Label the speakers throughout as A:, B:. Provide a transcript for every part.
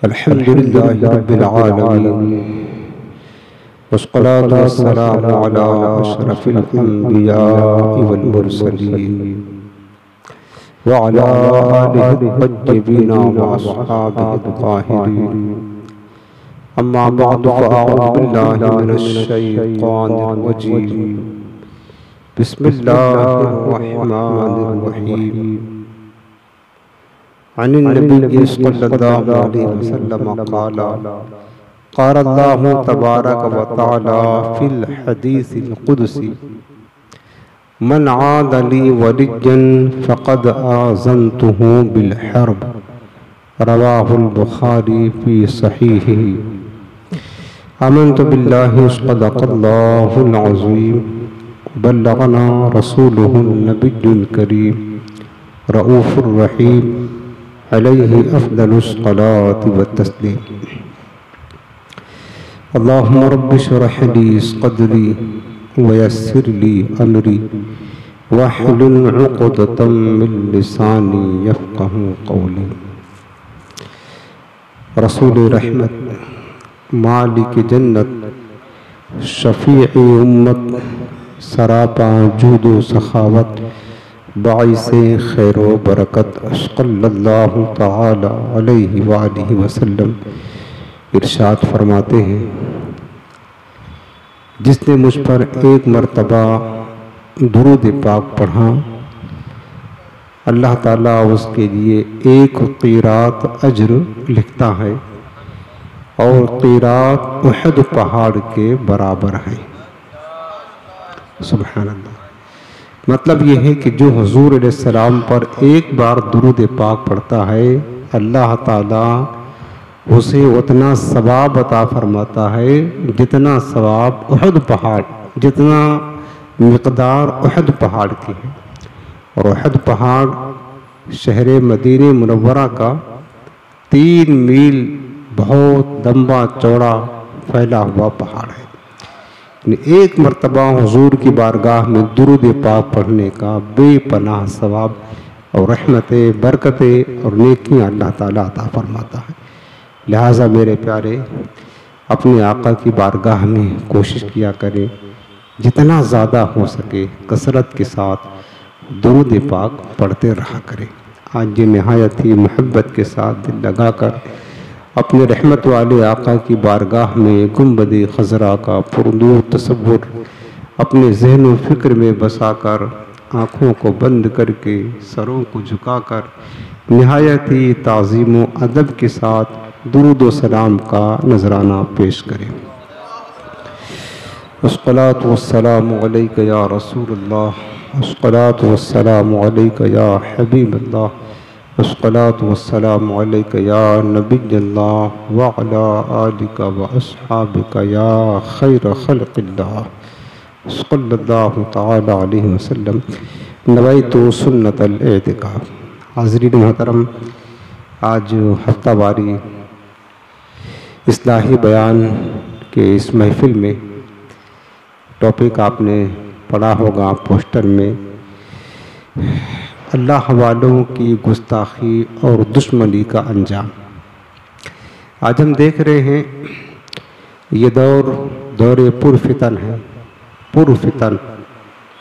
A: अल्हम्दुलिल्लाहि रब्बिल आलमीन वस्सलातु वस्सलामु अला अशरफिल अंबियाइ वल मुरसलीन व अला आलिहि तय्यबीन व अस्हाबिहि ताहिरीन। अम्मा बअदु फ़अऊज़ु बिल्लाहि मिनश शैतानिर रजीम। बिस्मिल्लाहिर रहमानिर रहीम। अनिन नबी सल्लल्लाहु अलैहि वसल्लम क़ाल अल्लाहु तबारक व तआला फ़िल हदीसिल क़ुदसी मन आद ली वलिय्यन फ़क़द आज़नतुहु बिल हर्ब। रवाहुल बुखारी फ़ी सहीहिही। आमन्तु बिल्लाहि सदक़ल्लाहुल अज़ीम बल्लगना रसूलुहुन नबियुल करीम रऊफ़ुर रहीम अलैहि अफ़्ज़लुस सलाति व तस्लीम। अल्लाहुम्मा रब्बि इश्रह ली सदरी व यस्सिर ली अमरी वहलुल उक़दतम मिन लिसानी यफ़क़हू क़ौली। रसूल रहमत मालिक जन्नत शफ़ीए उम्मत सरापा जूदो सखावत बाइसे खैर व बरकत सल्लल्लाहु तआला अलैहि व आलिहि वसल्लम इरशाद फरमाते हैं, जिसने मुझ पर एक मर्तबा दुरूद पाक पढ़ा अल्लाह ताला उसके लिए एक क़ीरात अज्र लिखता है और क़ीरात उहद पहाड़ के बराबर है। सुभान अल्लाह। मतलब यह है कि जो हुज़ूर अलैहिस्सलाम पर एक बार दुरूद पाक पढ़ता है अल्लाह ताला उसे उतना सवाब अता फरमाता है जितना सवाब उहद पहाड़, जितना मिक़दार उहद पहाड़ की है। और उहद पहाड़ शहर मदीने मुनव्वरा का 3 मील बहुत लंबा चौड़ा फैला हुआ पहाड़ है। एक मर्तबा हुजूर की बारगाह में दुरूद पाक पढ़ने का बेपनाह सवाब और रहमतें, बरकतें और नेकियां अल्लाह ताला अता फरमाता है। लिहाजा मेरे प्यारे, अपने आका की बारगाह में कोशिश किया करें जितना ज़्यादा हो सके कसरत के साथ दुरूद पाक पढ़ते रहा करें। आज ये नहायत ही मोहब्बत के साथ दिल लगाकर अपने रहमत वाले आका की बारगाह में गुंबद खज़रा का पुरनूर तसव्वुर अपने ज़हन व फ़िक्र में बसाकर आँखों को बंद करके सरों को झुकाकर नहायत ही ताज़ीम व अदब के साथ दुरूद व सलाम का नजराना पेश करें। अस्सलातु वस्सलामु अलैका या रसूलल्लाह, अस्सलातु वस्सलामु अलैका या हबीबल्लाह, अस्सलातु वस्सलामु अलैका या नबियल्लाह व अला आलिका व अस्हाबिका या खैर खल्क़िल्लाह सल्लल्लाहु तआला अलैहि वसल्लम। नवैतु सुन्नतल एतिकाफ़। हाज़रीन मोहतरम, आज हफ्तावारी इस्लाही बयान के इस महफ़िल में टॉपिक आपने पढ़ा होगा पोस्टर में, अल्लाह वालों की गुस्ताखी और दुश्मनी का अंजाम। आज हम देख रहे हैं ये दौर पुरफितन है, पुरफितन,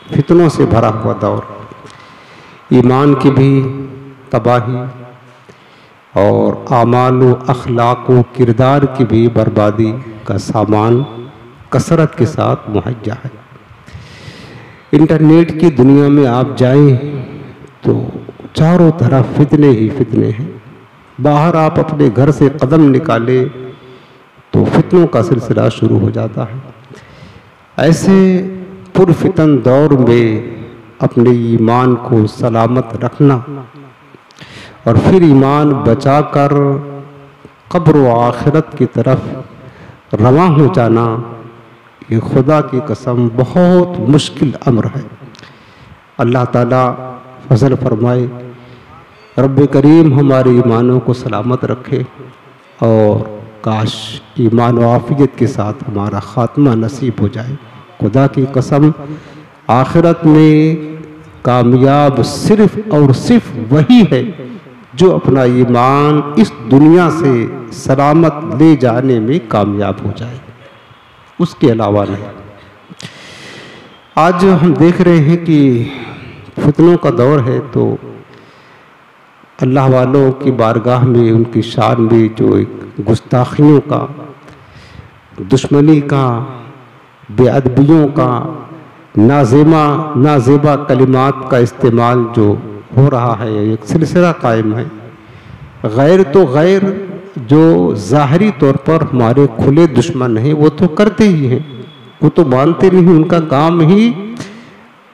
A: फितनों से भरा हुआ दौर। ईमान की भी तबाही और आमाल व अखलाक व किरदार की भी बर्बादी का सामान कसरत के साथ मुहैया है। इंटरनेट की दुनिया में आप जाएं तो चारों तरफ फितने ही फितने हैं। बाहर आप अपने घर से कदम निकाले तो फितनों का सिलसिला शुरू हो जाता है। ऐसे पुरफितन दौर में अपने ईमान को सलामत रखना और फिर ईमान बचाकर कब्र व आखिरत की तरफ रवां हो जाना, ये खुदा की कसम बहुत मुश्किल अम्र है। अल्लाह ताला फजल फरमाए, रब्बे करीम हमारे ईमानों को सलामत रखे और काश ईमान व आफियत के साथ हमारा ख़ात्मा नसीब हो जाए। खुदा की कसम, आखिरत में कामयाब सिर्फ और सिर्फ वही है जो अपना ईमान इस दुनिया से सलामत ले जाने में कामयाब हो जाए, उसके अलावा नहीं। आज हम देख रहे हैं कि फितनों का दौर है, तो अल्लाह वालों की बारगाह में, उनकी शान में जो एक गुस्ताखियों का, दुश्मनी का, बेअदबियों का, नाजेबा कलिमात का इस्तेमाल जो हो रहा है, एक सिलसिला कायम है। गैर तो गैर जो ज़ाहरी तौर पर हमारे खुले दुश्मन हैं वो तो करते ही हैं, वो तो मानते नहीं, उनका काम ही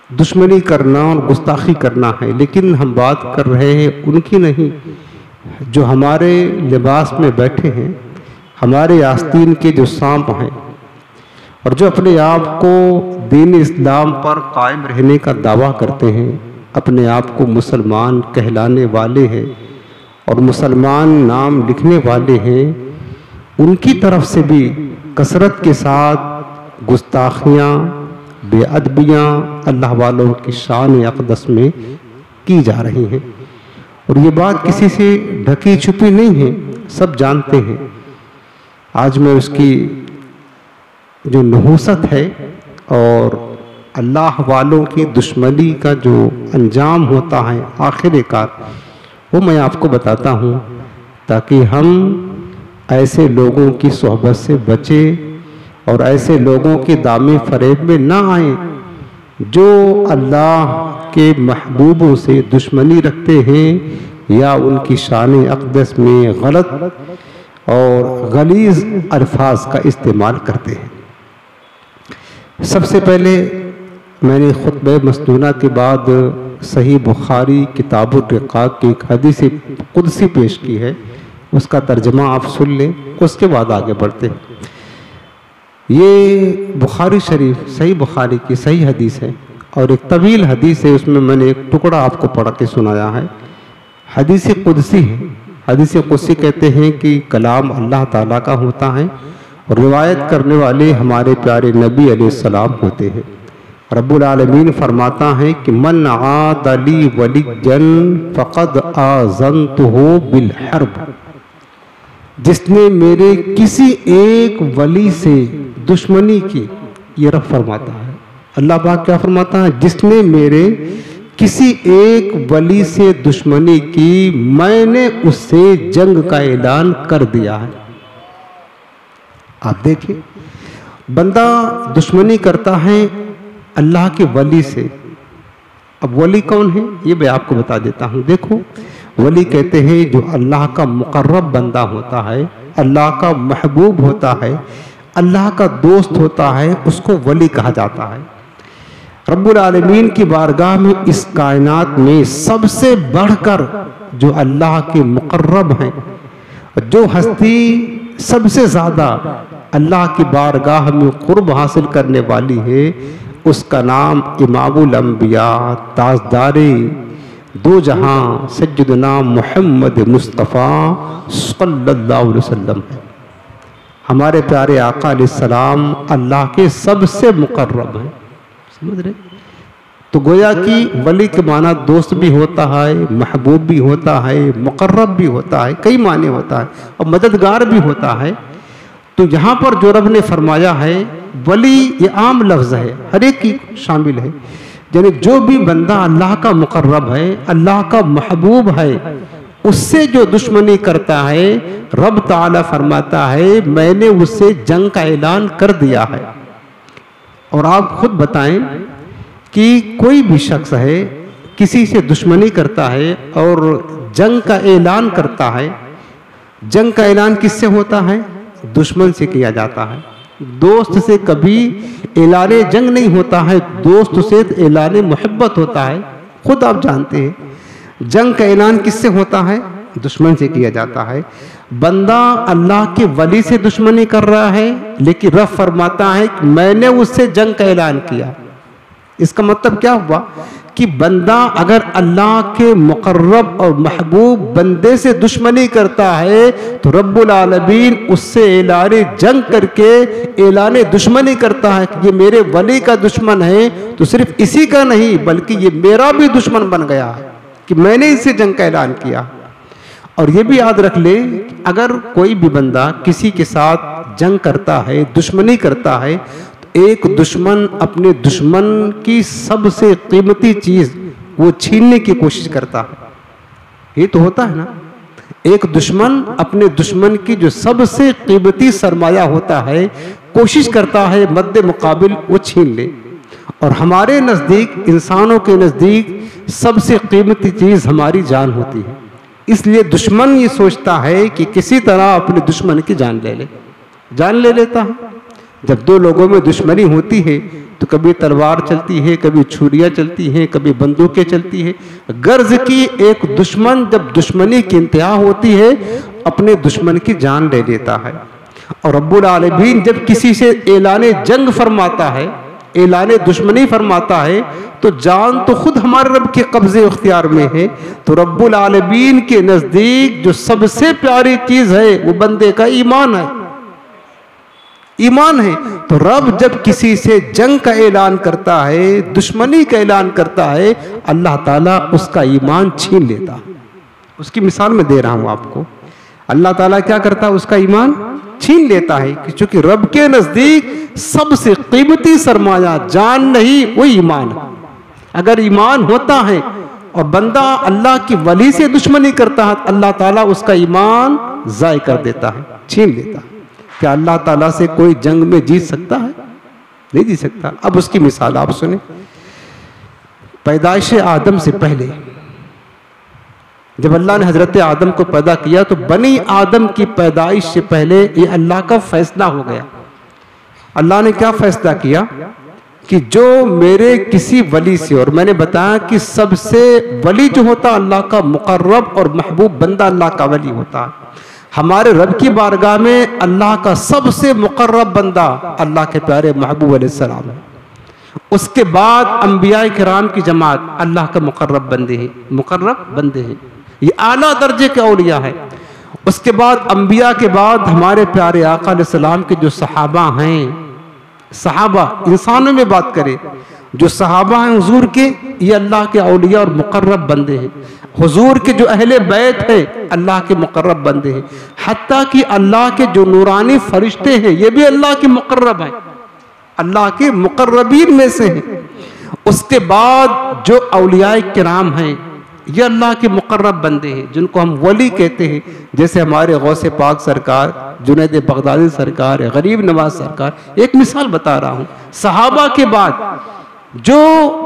A: दुश्मनी करना और गुस्ताखी करना है। लेकिन हम बात कर रहे हैं उनकी नहीं, जो हमारे लिबास में बैठे हैं, हमारे आस्तीन के जो सांप हैं और जो अपने आप को दीन इस्लाम पर कायम रहने का दावा करते हैं, अपने आप को मुसलमान कहलाने वाले हैं और मुसलमान नाम लिखने वाले हैं, उनकी तरफ से भी कसरत के साथ गुस्ताखियाँ, बेअदबियाँ अल्लाह वालों की शान अक़दस में की जा रही हैं। और ये बात किसी से ढकी छुपी नहीं है, सब जानते हैं। आज मैं उसकी जो नहूसत है और अल्लाह वालों की दुश्मनी का जो अंजाम होता है आखिरकार, वो मैं आपको बताता हूँ, ताकि हम ऐसे लोगों की सोहबत से बचें और ऐसे लोगों के दामे फरेब में ना आए जो अल्लाह के महबूबों से दुश्मनी रखते हैं या उनकी शान अक़दस में गलत और गलीज़ अल्फाज का इस्तेमाल करते हैं। सबसे पहले मैंने खुतबे मस्नूना के बाद सही बुखारी किताबुर रिक़ाक़ की एक हदीस कुदसी पेश की है, उसका तर्जमा आप सुन लें, उसके बाद आगे बढ़ते हैं। ये बुखारी शरीफ, सही बुखारी की सही हदीस है और एक तवील हदीस है, उसमें मैंने एक टुकड़ा आपको पढ़ के सुनाया है। हदीस कुदसी है। हदीस कुदसी कहते हैं कि कलाम अल्लाह ताला का होता है और रिवायत करने वाले हमारे प्यारे नबी अलैहिस्सलाम होते हैं। रब्बुल आलमीन फरमाता है कि मन आदली वलियन फ़क़द आज़न्तुहु बिल हर्ब, जिसने मेरे किसी एक वली से दुश्मनी की, ये रब फरमाता है। अल्लाह पाक क्या फरमाता है? जिसने मेरे किसी एक वली से दुश्मनी की, मैंने उससे जंग का ऐलान कर दिया है। आप देखिए, बंदा दुश्मनी करता है अल्लाह के वली से। अब वली कौन है ये मैं आपको बता देता हूँ। देखो, वली कहते हैं जो अल्लाह का मुकर्रब बंदा होता है, अल्लाह का महबूब होता है, अल्लाह का दोस्त होता है, उसको वली कहा जाता है। रब्बुल आलमीन की बारगाह में इस कायनात में सबसे बढ़कर जो अल्लाह के मुकर्रब हैं, जो हस्ती सबसे ज़्यादा अल्लाह की बारगाह में कुर्ब हासिल करने वाली है, उसका नाम इमामुल अंबिया, ताजदारे दो जहां सय्यदना मुहम्मद मुस्तफ़ा सल्लल्लाहु अलैहि वसल्लम है। हमारे प्यारे आका अलैहिस्सलाम अल्लाह के सबसे मुकर्रब हैं। समझ रहे? तो गोया कि वली के माना दोस्त भी होता है, महबूब भी होता है, मुकर्रब भी होता है, कई माने होता है और मददगार भी होता है। तो यहाँ पर जो रब ने फरमाया है वली, ये आम लफ्ज़ है, हर एक की शामिल है। यानी जो भी बंदा अल्लाह का मुकर्रब है, अल्लाह का महबूब है, उससे जो दुश्मनी करता है, रब ताला फरमाता है मैंने उससे जंग का ऐलान कर दिया है। और आप खुद बताएं कि कोई भी शख्स है किसी से दुश्मनी करता है और जंग का ऐलान करता है, जंग का ऐलान किससे होता है? दुश्मन से किया जाता है। दोस्त से कभी ऐलाने जंग नहीं होता है, दोस्त से ऐलाने मोहब्बत होता है। खुद आप जानते हैं जंग का ऐलान किससे होता है? दुश्मन से किया जाता है। बंदा अल्लाह के वली से दुश्मनी कर रहा है, लेकिन रब फरमाता है कि मैंने उससे जंग का ऐलान किया। इसका मतलब क्या हुआ कि बंदा अगर अल्लाह के मुकर्रब और महबूब बंदे से दुश्मनी करता है तो रब्बुल आलमीन उससे ऐलाने जंग करके ऐलाने दुश्मनी करता है कि ये मेरे वली का दुश्मन है, तो सिर्फ इसी का नहीं बल्कि ये मेरा भी दुश्मन बन गया है कि मैंने इससे जंग का ऐलान किया। और ये भी याद रख ले, अगर कोई भी बंदा किसी के साथ जंग करता है, दुश्मनी करता है, तो एक दुश्मन अपने दुश्मन की सबसे कीमती चीज वो छीनने की कोशिश करता है। ये तो होता है ना, एक दुश्मन अपने दुश्मन की जो सबसे कीमती सरमाया होता है, कोशिश करता है मद्दे मुकाबिल वो छीन ले। और हमारे नज़दीक, इंसानों के नज़दीक सबसे कीमती चीज़ हमारी जान होती है। इसलिए दुश्मन ये सोचता है कि किसी तरह अपने दुश्मन की जान ले ले, जान ले लेता है। जब दो लोगों में दुश्मनी होती है तो कभी तलवार चलती है, कभी छुरियाँ चलती हैं, कभी बंदूकें चलती है। गर्ज की एक दुश्मन जब दुश्मनी की इंतहा होती है, अपने दुश्मन की जान ले लेता है। और रब्बुल आलमीन जब किसी से ऐलाने जंग फरमाता है, ऐलाने दुश्मनी फरमाता है, तो जान तो खुद हमारे रब के कब्जे इख्तियार में है। तो रब्बुल आलमीन के नज़दीक जो सबसे प्यारी चीज़ है वो बंदे का ईमान है, ईमान है। तो रब जब किसी से जंग का ऐलान करता है, दुश्मनी का ऐलान करता है, अल्लाह ताला उसका ईमान छीन लेता है। उसकी मिसाल मैं दे रहा हूँ आपको। अल्लाह ताला क्या करता है? उसका ईमान छीन लेता है, क्योंकि रब के नज़दीक सबसे कीमती सरमाया जान नहीं, वो ईमान है। अगर ईमान होता है और बंदा अल्लाह की वली से दुश्मनी करता है, अल्लाह ताला उसका ईमान ज़ाय कर देता है, छीन लेता है। क्या अल्लाह ताला से कोई जंग में जीत सकता है? नहीं जीत सकता। अब उसकी मिसाल आप सुने। पैदाइश आदम से पहले जब अल्लाह ने हजरत आदम को पैदा किया, तो बनी आदम की पैदाइश से पहले ये अल्लाह का फैसला हो गया। अल्लाह ने क्या फैसला किया कि जो मेरे किसी वली से, और मैंने बताया कि सबसे वली जो होता अल्लाह का मुकर्रब और महबूब बंदा अल्लाह का वली होता है। हमारे रब की बारगाह में अल्लाह का सबसे मुकर्रब बंदा अल्लाह के प्यारे महबूब अलैहिस्सलाम है। उसके बाद अंबिया किराम की जमात अल्लाह का मुकर्रब बंदे हैं, मुकर्रब बंदे हैं, ये आला दर्जे के औलिया है। उसके बाद अंबिया के बाद हमारे प्यारे आका अलैहिस्सलाम के जो सहाबा हैं, सहाबा इंसानों में बात करें, जो सहाबा हैं हुजूर के, ये अल्लाह के औलिया और मुकर्रब बंदे हैं। हुजूर के जो अहले बैत है अल्लाह के मुकर्रब बंदे हैं। हत्ता कि अल्लाह के जो नूरानी फरिश्ते हैं ये भी अल्लाह के मुकर्रब हैं, अल्लाह के मुकर्रबीन में से हैं। उसके बाद जो औलिया किराम हैं ये अल्लाह के मुकर्रब बंदे हैं, जिनको हम वली कहते हैं। जैसे हमारे गौसे पाक सरकार, जुनैद बगदादी सरकार, गरीब नवाज सरकार। एक मिसाल बता रहा हूँ। सहाबा के बाद जो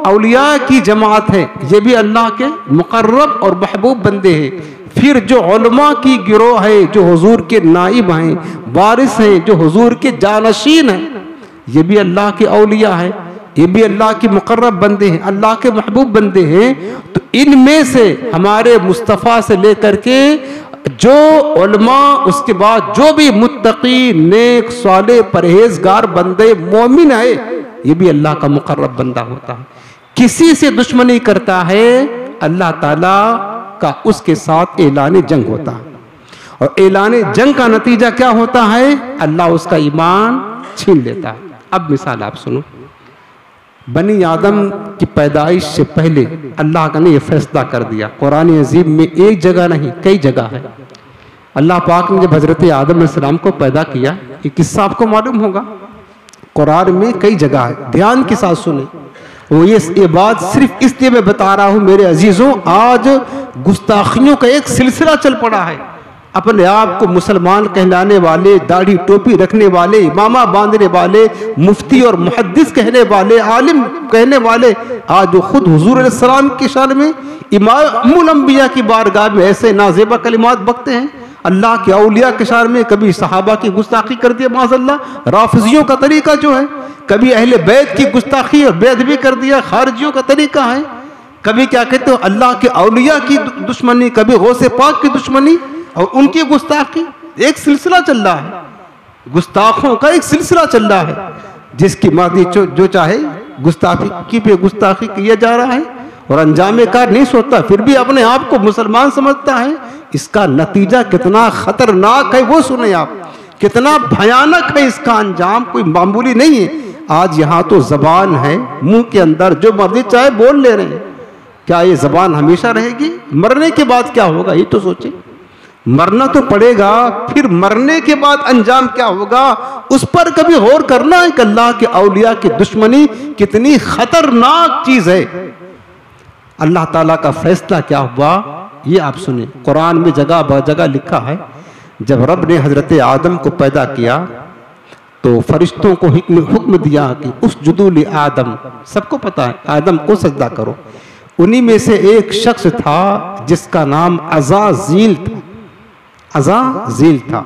A: औलिया की जमात है ये भी अल्लाह के मुकर्रब और महबूब बंदे हैं। फिर जो उलमा की गिरोह है, जो हुजूर के नाइब हैं, वारिस हैं, जो हुजूर के जानशीन हैं, ये भी अल्लाह के औलिया है, ये भी अल्लाह के मुकर्रब बंदे हैं, अल्लाह के महबूब बंदे हैं। तो इनमें से हमारे मुस्तफ़ा से लेकर के जो उलमा, उसके बाद जो भी मुत्तकी, नेक, साले, परहेजगार बंदे मोमिन है, ये भी अल्लाह का मुकर्रब बंदा होता है। किसी से दुश्मनी करता है, अल्लाह ताला का उसके साथ ऐलान जंग होता है। और ऐलान जंग का नतीजा क्या होता है? अल्लाह उसका ईमान छीन लेता है। अब मिसाल आप सुनो। बनी आदम की पैदाइश से पहले अल्लाह का ने यह फैसला कर दिया। कुरान अजीम में एक जगह नहीं, कई जगह है। अल्लाह पाक ने जब हजरत आदम अलैहिस्सलाम को पैदा किया, ये किस्सा आपको मालूम होगा, कुरान में कई जगह है। ध्यान के साथ सुने। वो ये बात सिर्फ इसलिए मैं बता रहा हूँ मेरे अजीजों, आज गुस्ताखियों का एक सिलसिला चल पड़ा है। अपने आप को मुसलमान कहलाने वाले, दाढ़ी टोपी रखने वाले, इमामा बांधने वाले, मुफ्ती और मुहद्दिस कहने वाले, आलिम कहने वाले, आज जो खुद हुजूर अलैहिस्सलाम की शान में, इमामुल अंबिया की बारगाह में ऐसे नाज़ेबा कलिमात बकते हैं। अल्लाह के औलिया के शान में कभी सहाबा की गुस्ताखी कर दिया, माज़अल्लाह। राफिजियों का तरीका जो है, कभी अहले बैत की गुस्ताखी और बेअदबी कर दिया, खारिजियों का तरीका है। कभी क्या कहते हो, अल्लाह के औलिया की दुश्मनी, कभी गौसे पाक की दुश्मनी और उनकी गुस्ताखी। एक सिलसिला चल रहा है, गुस्ताखों का एक सिलसिला चल रहा है। जिसकी मर्जी जो चाहे गुस्ताखी पे गुस्ताखी किया जा रहा है और अंजामे कार नहीं सोचता, फिर भी अपने आप को मुसलमान समझता है। इसका नतीजा कितना खतरनाक है वो सुने आप, कितना भयानक है इसका अंजाम, कोई मामूली नहीं है। आज यहाँ तो जबान है, मुंह के अंदर जो मर्जी चाहे बोल ले रहे हैं। क्या ये जबान हमेशा रहेगी? मरने के बाद क्या होगा ये तो सोचे। मरना तो पड़ेगा, फिर मरने के बाद अंजाम क्या होगा उस पर कभी गौर करना है कि अल्लाह के औलिया की दुश्मनी कितनी खतरनाक चीज है। अल्लाह ताला का फैसला क्या हुआ ये आप सुने। कुरान में जगह ब जगह लिखा है, जब रब ने हजरत आदम को पैदा किया तो फरिश्तों को हुक्म दिया कि उसजुदू लि आदम, सबको पता है आदम को सजदा करो। उन्हीं में से एक शख्स था जिसका नाम अज़ाज़ील था, अज़ाज़ील था।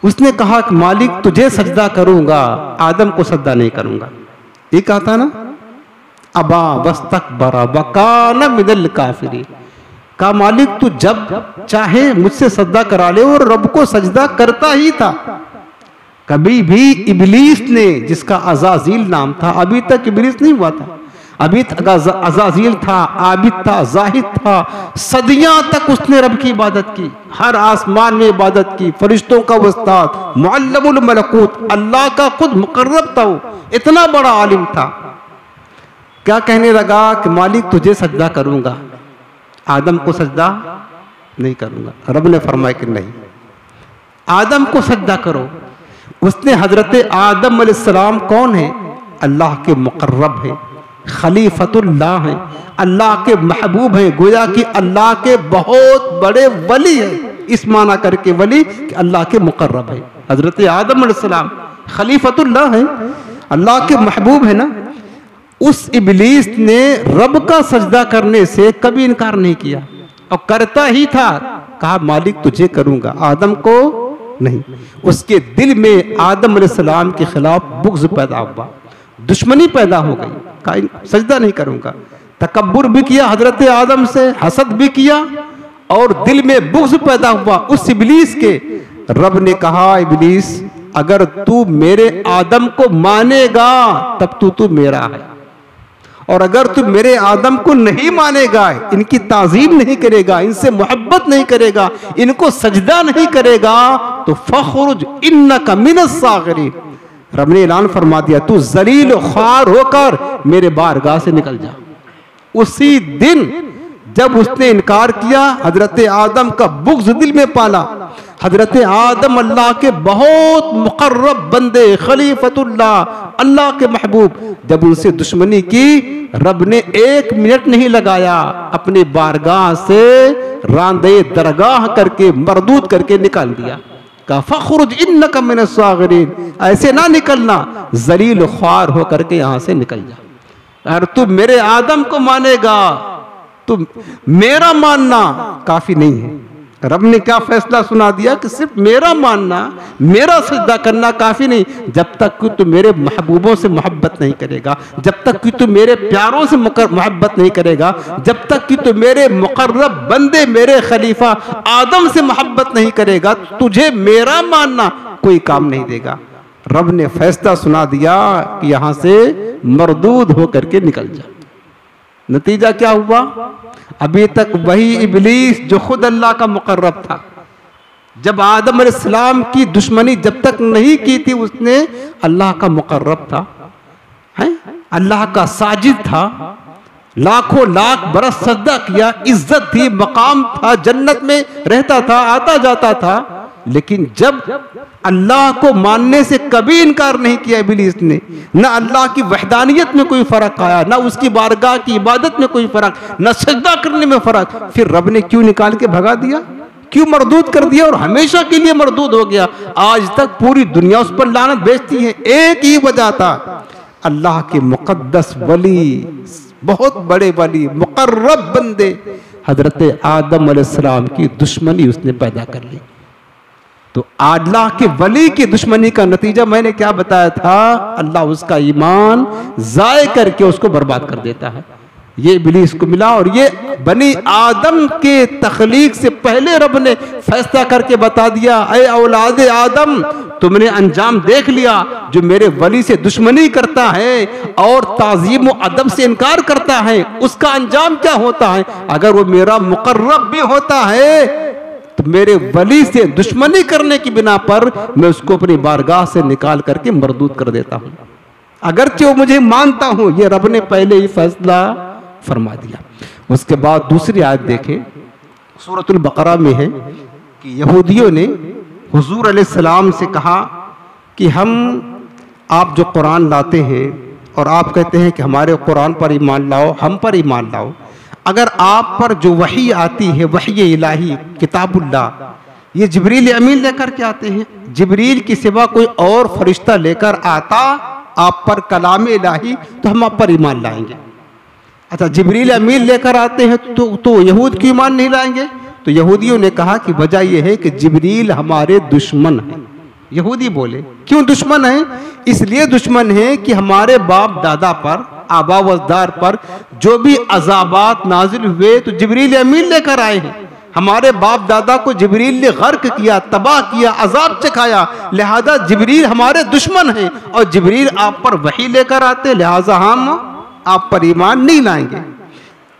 A: उसने कहा कि मालिक तुझे सजदा करूंगा, आदम को सजदा नहीं करूंगा। ये कहा था ना, अबा वस्तकबरा वकाना मिनल काफिरीन। कहा मालिक तू जब चाहे मुझसे सजदा करा ले, और रब को सजदा करता ही था। कभी भी इब्लीस ने, जिसका अज़ाज़ील नाम था, अभी तक इब्लीस नहीं हुआ था, अभी तक अज़ाज़ील था, आबिद था, जाहिद था, सदियां तक उसने रब की इबादत की, हर आसमान में इबादत की, फरिश्तों का उस्ताद, मुअल्लिमुल मलकूत, अल्लाह का खुद मुकर्रब था, वो इतना बड़ा आलिम था। क्या कहने लगा कि मालिक तुझे सजदा करूंगा, आदम को सजदा नहीं करूंगा। रब ने फरमाया कि नहीं, आदम को सजदा करो। उसने हजरत आदम अलैहिस्सलाम कौन है? अल्लाह के मुकर्रब है, खलीफतुल्लाह है, अल्लाह के महबूब हैं, गोया कि अल्लाह के बहुत बड़े वली हैं। इस माना करके वली कि अल्लाह के मुकर्रब है। हजरत आदम अलैहिस्सलाम खलीफतुल्लाह है, अल्लाह के महबूब है ना। उस इब्लीस ने रब का सजदा करने से कभी इनकार नहीं किया और करता ही था। कहा मालिक तुझे करूंगा, आदम को नहीं। उसके दिल में आदम अलैहिस्सलाम के खिलाफ बुग़्ज़ पैदा हुआ, दुश्मनी पैदा हो गई। कहा सजदा नहीं करूंगा। तकब्बुर भी किया हजरत आदम से, हसद भी किया और दिल में बुग़्ज़ पैदा हुआ उस इब्लीस के। रब ने कहा इब्लीस अगर तू मेरे आदम को मानेगा तब तू मेरा है, और अगर तू मेरे आदम को नहीं मानेगा, इनकी ताज़ीम नहीं करेगा, इनसे मोहब्बत नहीं करेगा, इनको सजदा नहीं करेगा, तो फखरुज इन्नका मिनस सागिरीन। रब ने ऐलान फरमा दिया तू जलील ख्वार होकर मेरे बारगाह से निकल जा। उसी दिन जब उसने इनकार किया, हजरत आदम का बुग़्ज़ दिल में पाला। हजरत आदम अल्लाह के बहुत मुकर्रब बंदे, खलीफतुल्लाह, अल्लाह के महबूब, जब उनसे दुश्मनी की, रब ने 1 मिनट नहीं लगाया, अपनी बारगाह से रांदे दरगाह करके मरदूद करके निकाल दिया। कहा फखरुज इन्नका मिनस सागिरीन, ऐसे ना निकलना, जलील ख्वार होकर के यहां से निकल जा। अगर तू मेरे आदम को मानेगा तो मेरा मानना काफी नहीं है। रब ने क्या फैसला सुना दिया कि सिर्फ मेरा मानना, मेरा सजदा करना काफी नहीं। जब तक कि तू मेरे महबूबों से मोहब्बत नहीं करेगा, जब तक कि तू मेरे प्यारों से मोहब्बत नहीं करेगा, जब तक कि तू मेरे मुकर्रब बंदे, मेरे खलीफा आदम से मोहब्बत नहीं करेगा, तुझे मेरा मानना कोई काम नहीं देगा। रब ने फैसला सुना दिया कि यहां से मरदूद होकर के निकल जा। नतीजा क्या हुआ? अभी तक वही इब्लीस जो खुद अल्लाह का मुकर्रब था, जब आदम अलैहिस्सलाम की दुश्मनी जब तक नहीं की थी, उसने अल्लाह का मुकर्रब था, है अल्लाह का साजिद था, लाखों लाख बरस सजदा किया, इज्जत थी, मकाम था, जन्नत में रहता था, आता जाता था। लेकिन जब अल्लाह को मानने से कभी इनकार नहीं किया इब्लीस ने, न अल्लाह की वहदानियत में कोई फर्क आया, न उसकी बारगाह की इबादत में कोई फर्क, न सजदा करने में फर्क, फिर रब ने क्यों निकाल के भगा दिया, क्यों मरदूद कर दिया और हमेशा के लिए मरदूद हो गया। आज तक पूरी दुनिया उस पर लानत भेजती है। एक ही वजह था, अल्लाह के मुकद्दस वली, बहुत बड़े वली, मुकर्रब बंदे हजरत आदम अलैहिस्सलाम की दुश्मनी उसने पैदा कर ली। तो अल्लाह के वली की दुश्मनी का नतीजा मैंने क्या बताया था, अल्लाह उसका ईमान जाय करके उसको बर्बाद कर देता है। ये इब्लीस को मिला, और ये बनी आदम के तख्लीक से पहले रब ने फैसला करके बता दिया, ऐ औलाद आदम तुमने अंजाम देख लिया, जो मेरे वली से दुश्मनी करता है और ताज़ीम व अदब से इनकार करता है, उसका अंजाम क्या होता है। अगर वो मेरा मुकर्रब भी होता है तो मेरे वली से दुश्मनी करने की बिना पर मैं उसको अपनी बारगाह से निकाल करके मरदूद कर देता हूं, अगरचे वो मुझे मानता हूं। ये रब ने पहले ही फैसला फरमा दिया। उसके बाद दूसरी आयत देखें, सूरतुल बकरा में है, कि यहूदियों ने हुजूर अलैहिस्सलाम से कहा कि हम आप जो कुरान लाते हैं और आप कहते हैं कि हमारे कुरान पर ईमान लाओ, हम पर ईमान लाओ, अगर आप पर जो वही आती है, वही इलाही किताबुल्लाह, ये जिब्रील अमीन लेकर के आते हैं, जिब्रील की सिवा कोई और फरिश्ता लेकर आता आप पर कलाम इलाही, तो हम आप पर ईमान लाएंगे। अच्छा, जिब्रील अमीन लेकर आते हैं तो यहूद की ईमान नहीं लाएंगे? तो यहूदियों ने कहा कि वजह यह है कि जिब्रील हमारे दुश्मन हैं। यहूदी बोले, क्यों दुश्मन है? इसलिए दुश्मन है कि हमारे बाप दादा पर, आबा वजदार पर जो भी अजाबात नाजिल हुए तो जिब्रील अमीन लेकर आए हैं। हमारे बाप दादा को जिब्रील ने गर्क किया, तबाह किया, अजाब चखाया, लिहाजा जिब्रील हमारे दुश्मन हैं और जिब्रील आप पर वही लेकर आते, लिहाजा हम आप पर ईमान नहीं लाएंगे।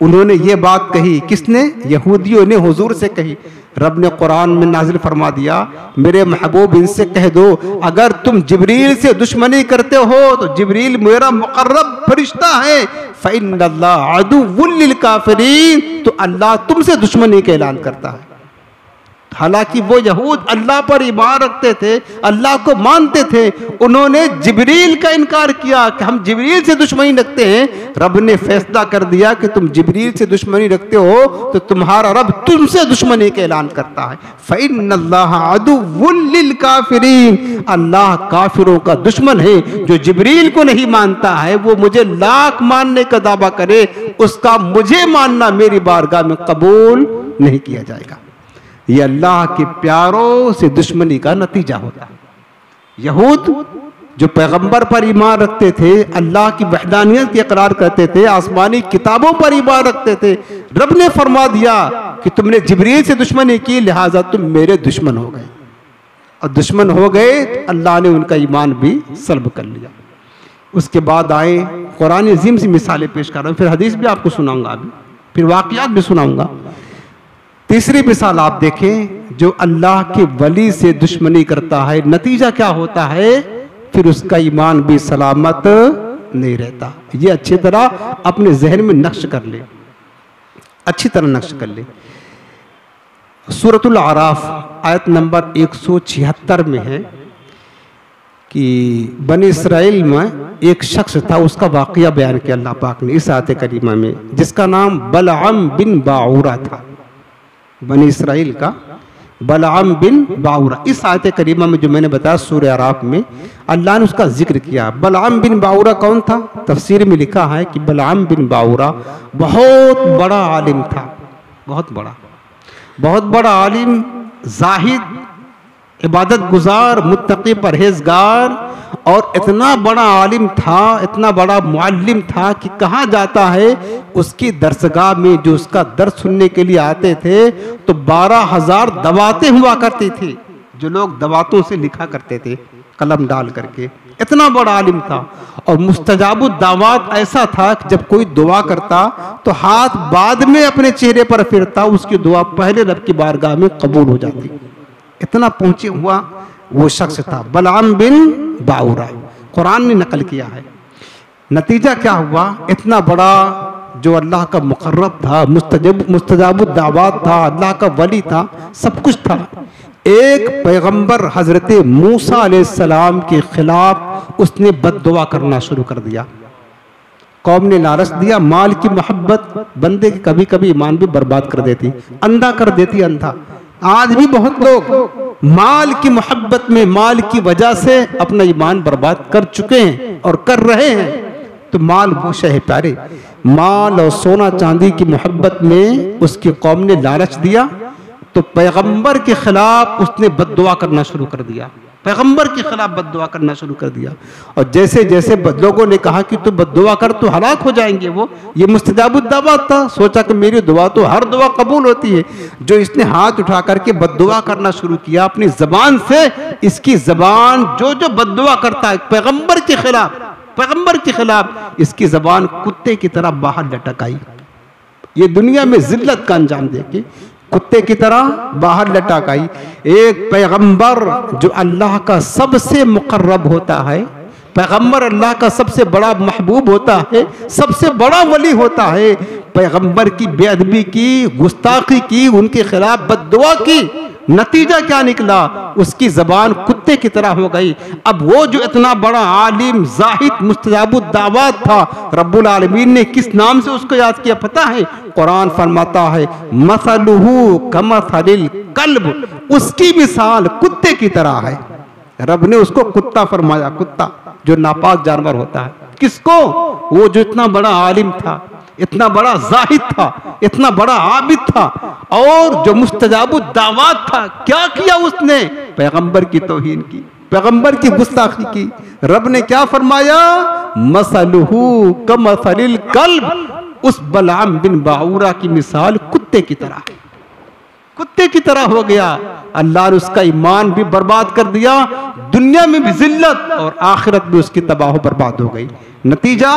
A: उन्होंने ये बात कही, किसने? यहूदियों ने हुजूर से कही। रब ने कुरान में नाजिल फरमा दिया, मेरे महबूब इनसे कह दो, अगर तुम जिब्रील से दुश्मनी करते हो तो जिब्रील मेरा मुकर्रब फरिश्ता है, फ़इन्नल्लाह अदुव्वुल लिल काफ़िरीन, तो अल्लाह तुमसे दुश्मनी का ऐलान करता है। हालांकि वो यहूद अल्लाह पर ईमान रखते थे, अल्लाह को मानते थे, उन्होंने जिब्रील का इनकार किया कि हम जिब्रील से दुश्मनी रखते हैं। रब ने फैसला कर दिया कि तुम जिब्रील से दुश्मनी रखते हो तो तुम्हारा रब तुमसे दुश्मनी का ऐलान करता है। फ़इन्नल्लाह अदुव्वुल लिल काफ़िरीन, अल्लाह काफिरों का दुश्मन है। जो जिब्रील को नहीं मानता है वो मुझे लाख मानने का दावा करे, उसका मुझे मानना मेरी बारगाह में कबूल नहीं किया जाएगा। ये अल्लाह के प्यारों से दुश्मनी का नतीजा होता है। यहूद जो पैगंबर पर ईमान रखते थे, अल्लाह की वहदानियत की इकरार करते थे, आसमानी किताबों पर ईमान रखते थे, रब ने फरमा दिया कि तुमने जिब्रील से दुश्मनी की, लिहाजा तुम मेरे दुश्मन हो गए। और दुश्मन हो गए तो अल्लाह ने उनका ईमान भी सल्ब कर लिया। उसके बाद आए कुरान अजीम से मिसालें पेश कर रहा हूँ, फिर हदीस भी आपको सुनाऊंगा, अभी फिर वाक़ियात भी सुनाऊंगा। तीसरी मिसाल आप देखें, जो अल्लाह के वली से दुश्मनी करता है, नतीजा क्या होता है? फिर उसका ईमान भी सलामत नहीं रहता। ये अच्छी तरह अपने जहन में नक्श कर ले, अच्छी तरह नक्श कर ले। सूरतुल आराफ आयत नंबर 176 में है कि बनी इस्राइल में एक शख्स था, उसका वाक़या बयान किया अल्लाह पाक ने इस आयत करीमा में, जिसका नाम बलअम बिन बाऊरा था। बनी इस्राइल का बलअम बिन बाऊरा, इस आयत करीमा में जो मैंने बताया सूरह आराफ में अल्लाह ने उसका जिक्र किया। बलअम बिन बाऊरा कौन था? तफसीर में लिखा है कि बलअम बिन बाऊरा बहुत बड़ा आलिम था, बहुत बड़ा आलिम, जाहिद, इबादत गुजार, मुत्तकी, परहेजगार, और इतना बड़ा आलिम था, इतना बड़ा मुअल्लिम था कि कहा जाता है उसकी दरसगाह में जो उसका दर्स सुनने के लिए आते थे तो 12,000 दवातें हुआ करती थी, जो लोग दवातों से लिखा करते थे कलम डाल करके। इतना बड़ा आलिम था। और मुस्तजाबुद दावात ऐसा था कि जब कोई दुआ करता तो हाथ बाद में अपने चेहरे पर फिरता, उसकी दुआ पहले रब की बारगाह में कबूल हो जाती। इतना पहुंचे हुआ वो शख्स था बलअम बिन बाऊरा, कुरान ने नकल किया है। नतीजा क्या हुआ? इतना बड़ा जो अल्लाह का मुकर्रब था, मुस्तजाबुद दावात था, अल्लाह का वली था, सब कुछ था, एक पैगंबर हजरत मूसा अलैहिस्सलाम के खिलाफ उसने बद्दुआ करना शुरू कर दिया। कौम ने लालच दिया, माल की मोहब्बत बंदे के कभी कभी ईमान भी बर्बाद कर देती, अंधा कर देती, अंधा। आज भी बहुत लोग माल की मोहब्बत में, माल की वजह से अपना ईमान बर्बाद कर चुके हैं और कर रहे हैं। तो माल वो शय है प्यारे, माल और सोना चांदी की मोहब्बत में उसकी कौम ने लालच दिया तो पैगंबर के खिलाफ उसने बद्दुआ करना शुरू कर दिया, पैगंबर के खिलाफ बद्दुआ करना शुरू कर दिया। और जैसे जैसे लोगों ने कहा कि तू बद्दुआ कर तो हलाक हो जाएंगे, वो ये मुस्तजाबुद दावत था, सोचा कि मेरी दुआ तो हर दुआ कबूल होती है। जो इसने हाथ उठा करके बद्दुआ करना शुरू किया अपनी जबान से, इसकी जबान जो जो बद्दुआ करता है पैगंबर के खिलाफ, इसकी जबान कुत्ते की तरह बाहर लटक आई। ये दुनिया में जिल्लत का अंजाम देके कुत्ते की तरह बाहर लटक आई। एक पैगंबर जो अल्लाह का सबसे मुकर्रब होता है, पैगंबर अल्लाह का सबसे बड़ा महबूब होता है, सबसे बड़ा वली होता है। पैगंबर की बेअदबी की, गुस्ताखी की, उनके खिलाफ बद्दुआ की, नतीजा क्या निकला? उसकी जबान कुत्ते की तरह हो गई। अब वो जो इतना बड़ा आलिम, जाहिद, मुस्तजाबुद दावत था, रब्बुल आलमीन ने किस नाम से उसको याद किया पता है? कुरान फरमाता है मसलुहु कमसलिल कल्ब, उसकी मिसाल कुत्ते की तरह है। रब ने उसको कुत्ता फरमाया, कुत्ता जो नापाक जानवर होता है। किसको? वो जो इतना बड़ा आलिम था, इतना बड़ा जाहिद था, इतना बड़ा आबिद था और जो मुस्तजाबुद दावत था। क्या किया उसने? पैगंबर की तौहीन की, पैगंबर की गुस्ताखी की। रब ने क्या फरमाया? मसलुहु कमसलिल कल्ब, उस बलआम बिन बाऊरा की मिसाल कुत्ते की तरह, कुत्ते की तरह हो गया। अल्लाह ने उसका ईमान भी बर्बाद कर दिया, दुनिया में भी जिल्लत और आखिरत में उसकी तबाह बर्बाद हो गई। नतीजा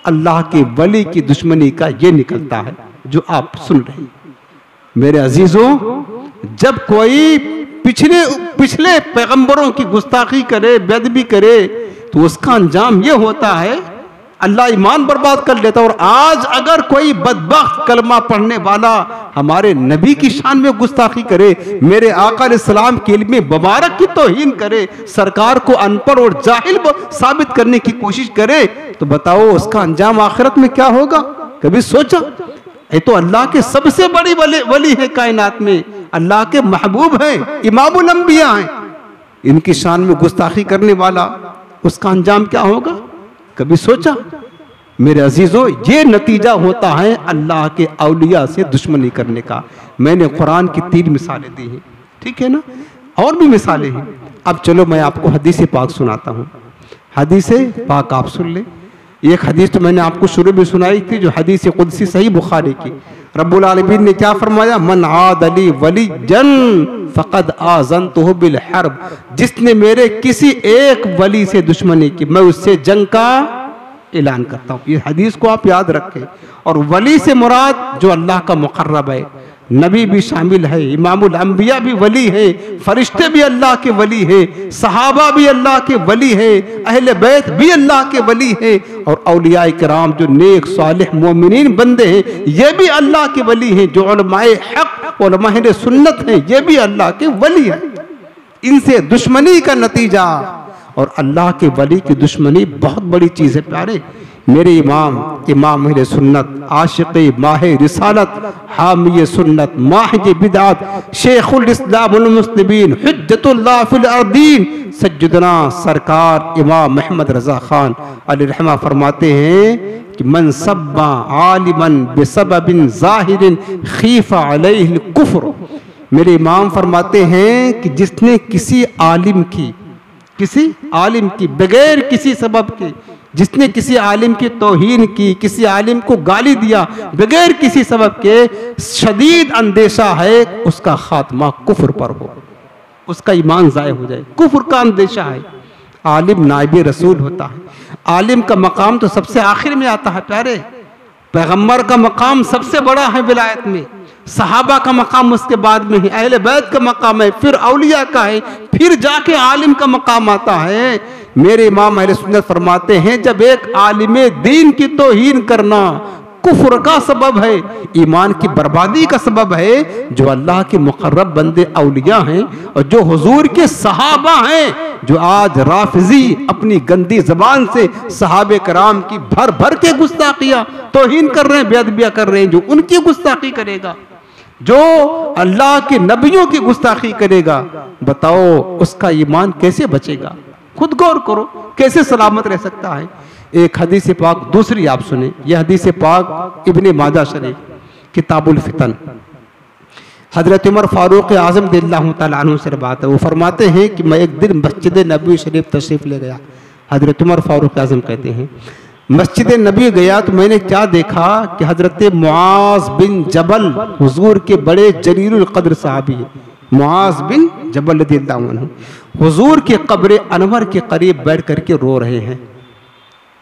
A: अल्लाह के वली की दुश्मनी का ये निकलता है जो आप सुन रहे हैं। मेरे अजीजों, जब कोई पिछले पैगंबरों की गुस्ताखी करे, बेअदबी करे, तो उसका अंजाम ये होता है अल्लाह ईमान बर्बाद कर लेता। और आज अगर कोई बदबख्त कलमा पढ़ने वाला हमारे नबी की शान में गुस्ताखी करे, मेरे आका अलैहिस्सलाम के इल्म मुबारक की तौहीन करे, सरकार को अनपढ़ और जाहिल साबित करने की कोशिश करे, तो बताओ उसका अंजाम आखिरत में क्या होगा? कभी सोचा? ये तो अल्लाह के सबसे बड़ी वली है कायनात में, अल्लाह के महबूब हैं, इमामुल अंबिया हैं। इनकी शान में गुस्ताखी करने वाला, उसका अंजाम क्या होगा? कभी सोचा? मेरे अजीजों, ये नतीजा होता है अल्लाह के औलिया से दुश्मनी करने का। मैंने कुरान की 3 मिसालें दी हैं, ठीक है ना? और भी मिसालें हैं। अब चलो मैं आपको हदीस पाक सुनाता हूँ। हदीस पाक आप सुन ले। एक हदीस तो मैंने आपको शुरू में सुनाई थी, जो हदीस कुदसी सही बुखारी की। रब्बुल आलमीन ने क्या फरमाया? मन आद अली वलियन फक़द आज़नतुहु बिल हर्ब, जिसने मेरे किसी एक वली से दुश्मनी की, मैं उससे जंग का ऐलान करता हूँ। ये हदीस को आप याद रखें। और वली से मुराद जो अल्लाह का मुक़र्रब है, नबी भी शामिल है, इमामुल अंबिया भी वली है, फरिश्ते भी अल्लाह के वली है, सहाबा भी अल्लाह के वली है, अहले बैत भी अल्लाह के वली है, और औलिया किराम जो नेक सालिह मोमिनीन बंदे हैं, ये भी अल्लाह के वली हैं। जो उलमाए हक, उलमाए सुन्नत हैं, ये भी अल्लाह के वली है। इनसे दुश्मनी का नतीजा, और अल्लाह के वली की दुश्मनी बहुत बड़ी चीज़ है प्यारे। मेरे इमाम अहले सुन्नत, आशिक़ माह रिसालत, हामी सुन्नत, माहिज बिदात, शेखुल इस्लाम वल मुस्लिमीन, हुज्जतुल्लाह फिल अर्दीन, सज्जदना सरकार इमाम अहमद रज़ा खान अलैहिर्रहमा फरमाते हैं कि मन सब्बा आलिमन बिसबबिन ज़ाहिरिन खीफा अलैहिल कुफ्र। मेरे इमाम फरमाते हैं कि जिसने किसी आलिम की बगैर किसी सबब के, जिसने किसी आलिम की तौहीन की, किसी आलिम को गाली दिया बगैर किसी सबब के, शदीद अंदेशा है उसका खात्मा कुफ्र पर हो, उसका ईमान ज़ाय हो जाए। कुफ्र का अंदेशा है। आलिम नाइबे रसूल होता है। आलिम का मकाम तो सबसे आखिर में आता है प्यारे। पैगम्बर का मकाम सबसे बड़ा है विलायत में, सहाबा का मकाम उसके बाद में है, अहले बैत का मकाम है, फिर औलिया का है, फिर जाके आलिम का मकाम आता है। मेरे इमाम अहले सुन्नत फरमाते हैं, जब एक आलिम दीन की तौहीन करना कुफ्र का सबब है, ईमान की बर्बादी का सबब है, जो अल्लाह के मुकर्रब बंदे औलिया हैं और जो हुजूर के सहाबा हैं, जो आज राफिजी अपनी गंदी जबान से सहाबे कराम की भर भर के गुस्ताखियां तौहीन कर रहे हैं, बेअदबियां कर रहे हैं, जो उनकी गुस्ताखी करेगा, जो अल्लाह के नबियों की गुस्ताखी करेगा, बताओ उसका ईमान कैसे बचेगा? खुद गौर करो, कैसे सलामत रह सकता है? एक हदीस पाक दूसरी आप सुने। यह हदीस पाक इब्ने माजा शरीफ किताबुल फितन, हजरत उमर फारूक आजम रज़ियल्लाहु तआला अन्हु से बात है। वो फरमाते हैं कि मैं एक दिन मस्जिद नबी शरीफ तशरीफ ले गया। हजरत उमर फारूक आजम कहते हैं, मस्जिद नबी गया तो मैंने क्या देखा कि हजरत मुआज बिन जबल, हुजूर के बड़े जलीलुल कद्र सहाबी है, मुआज बिन जबल रज़ियल्लाहु अन्हु, हुजूर के कब्र अनवर के करीब बैठ करके रो रहे हैं।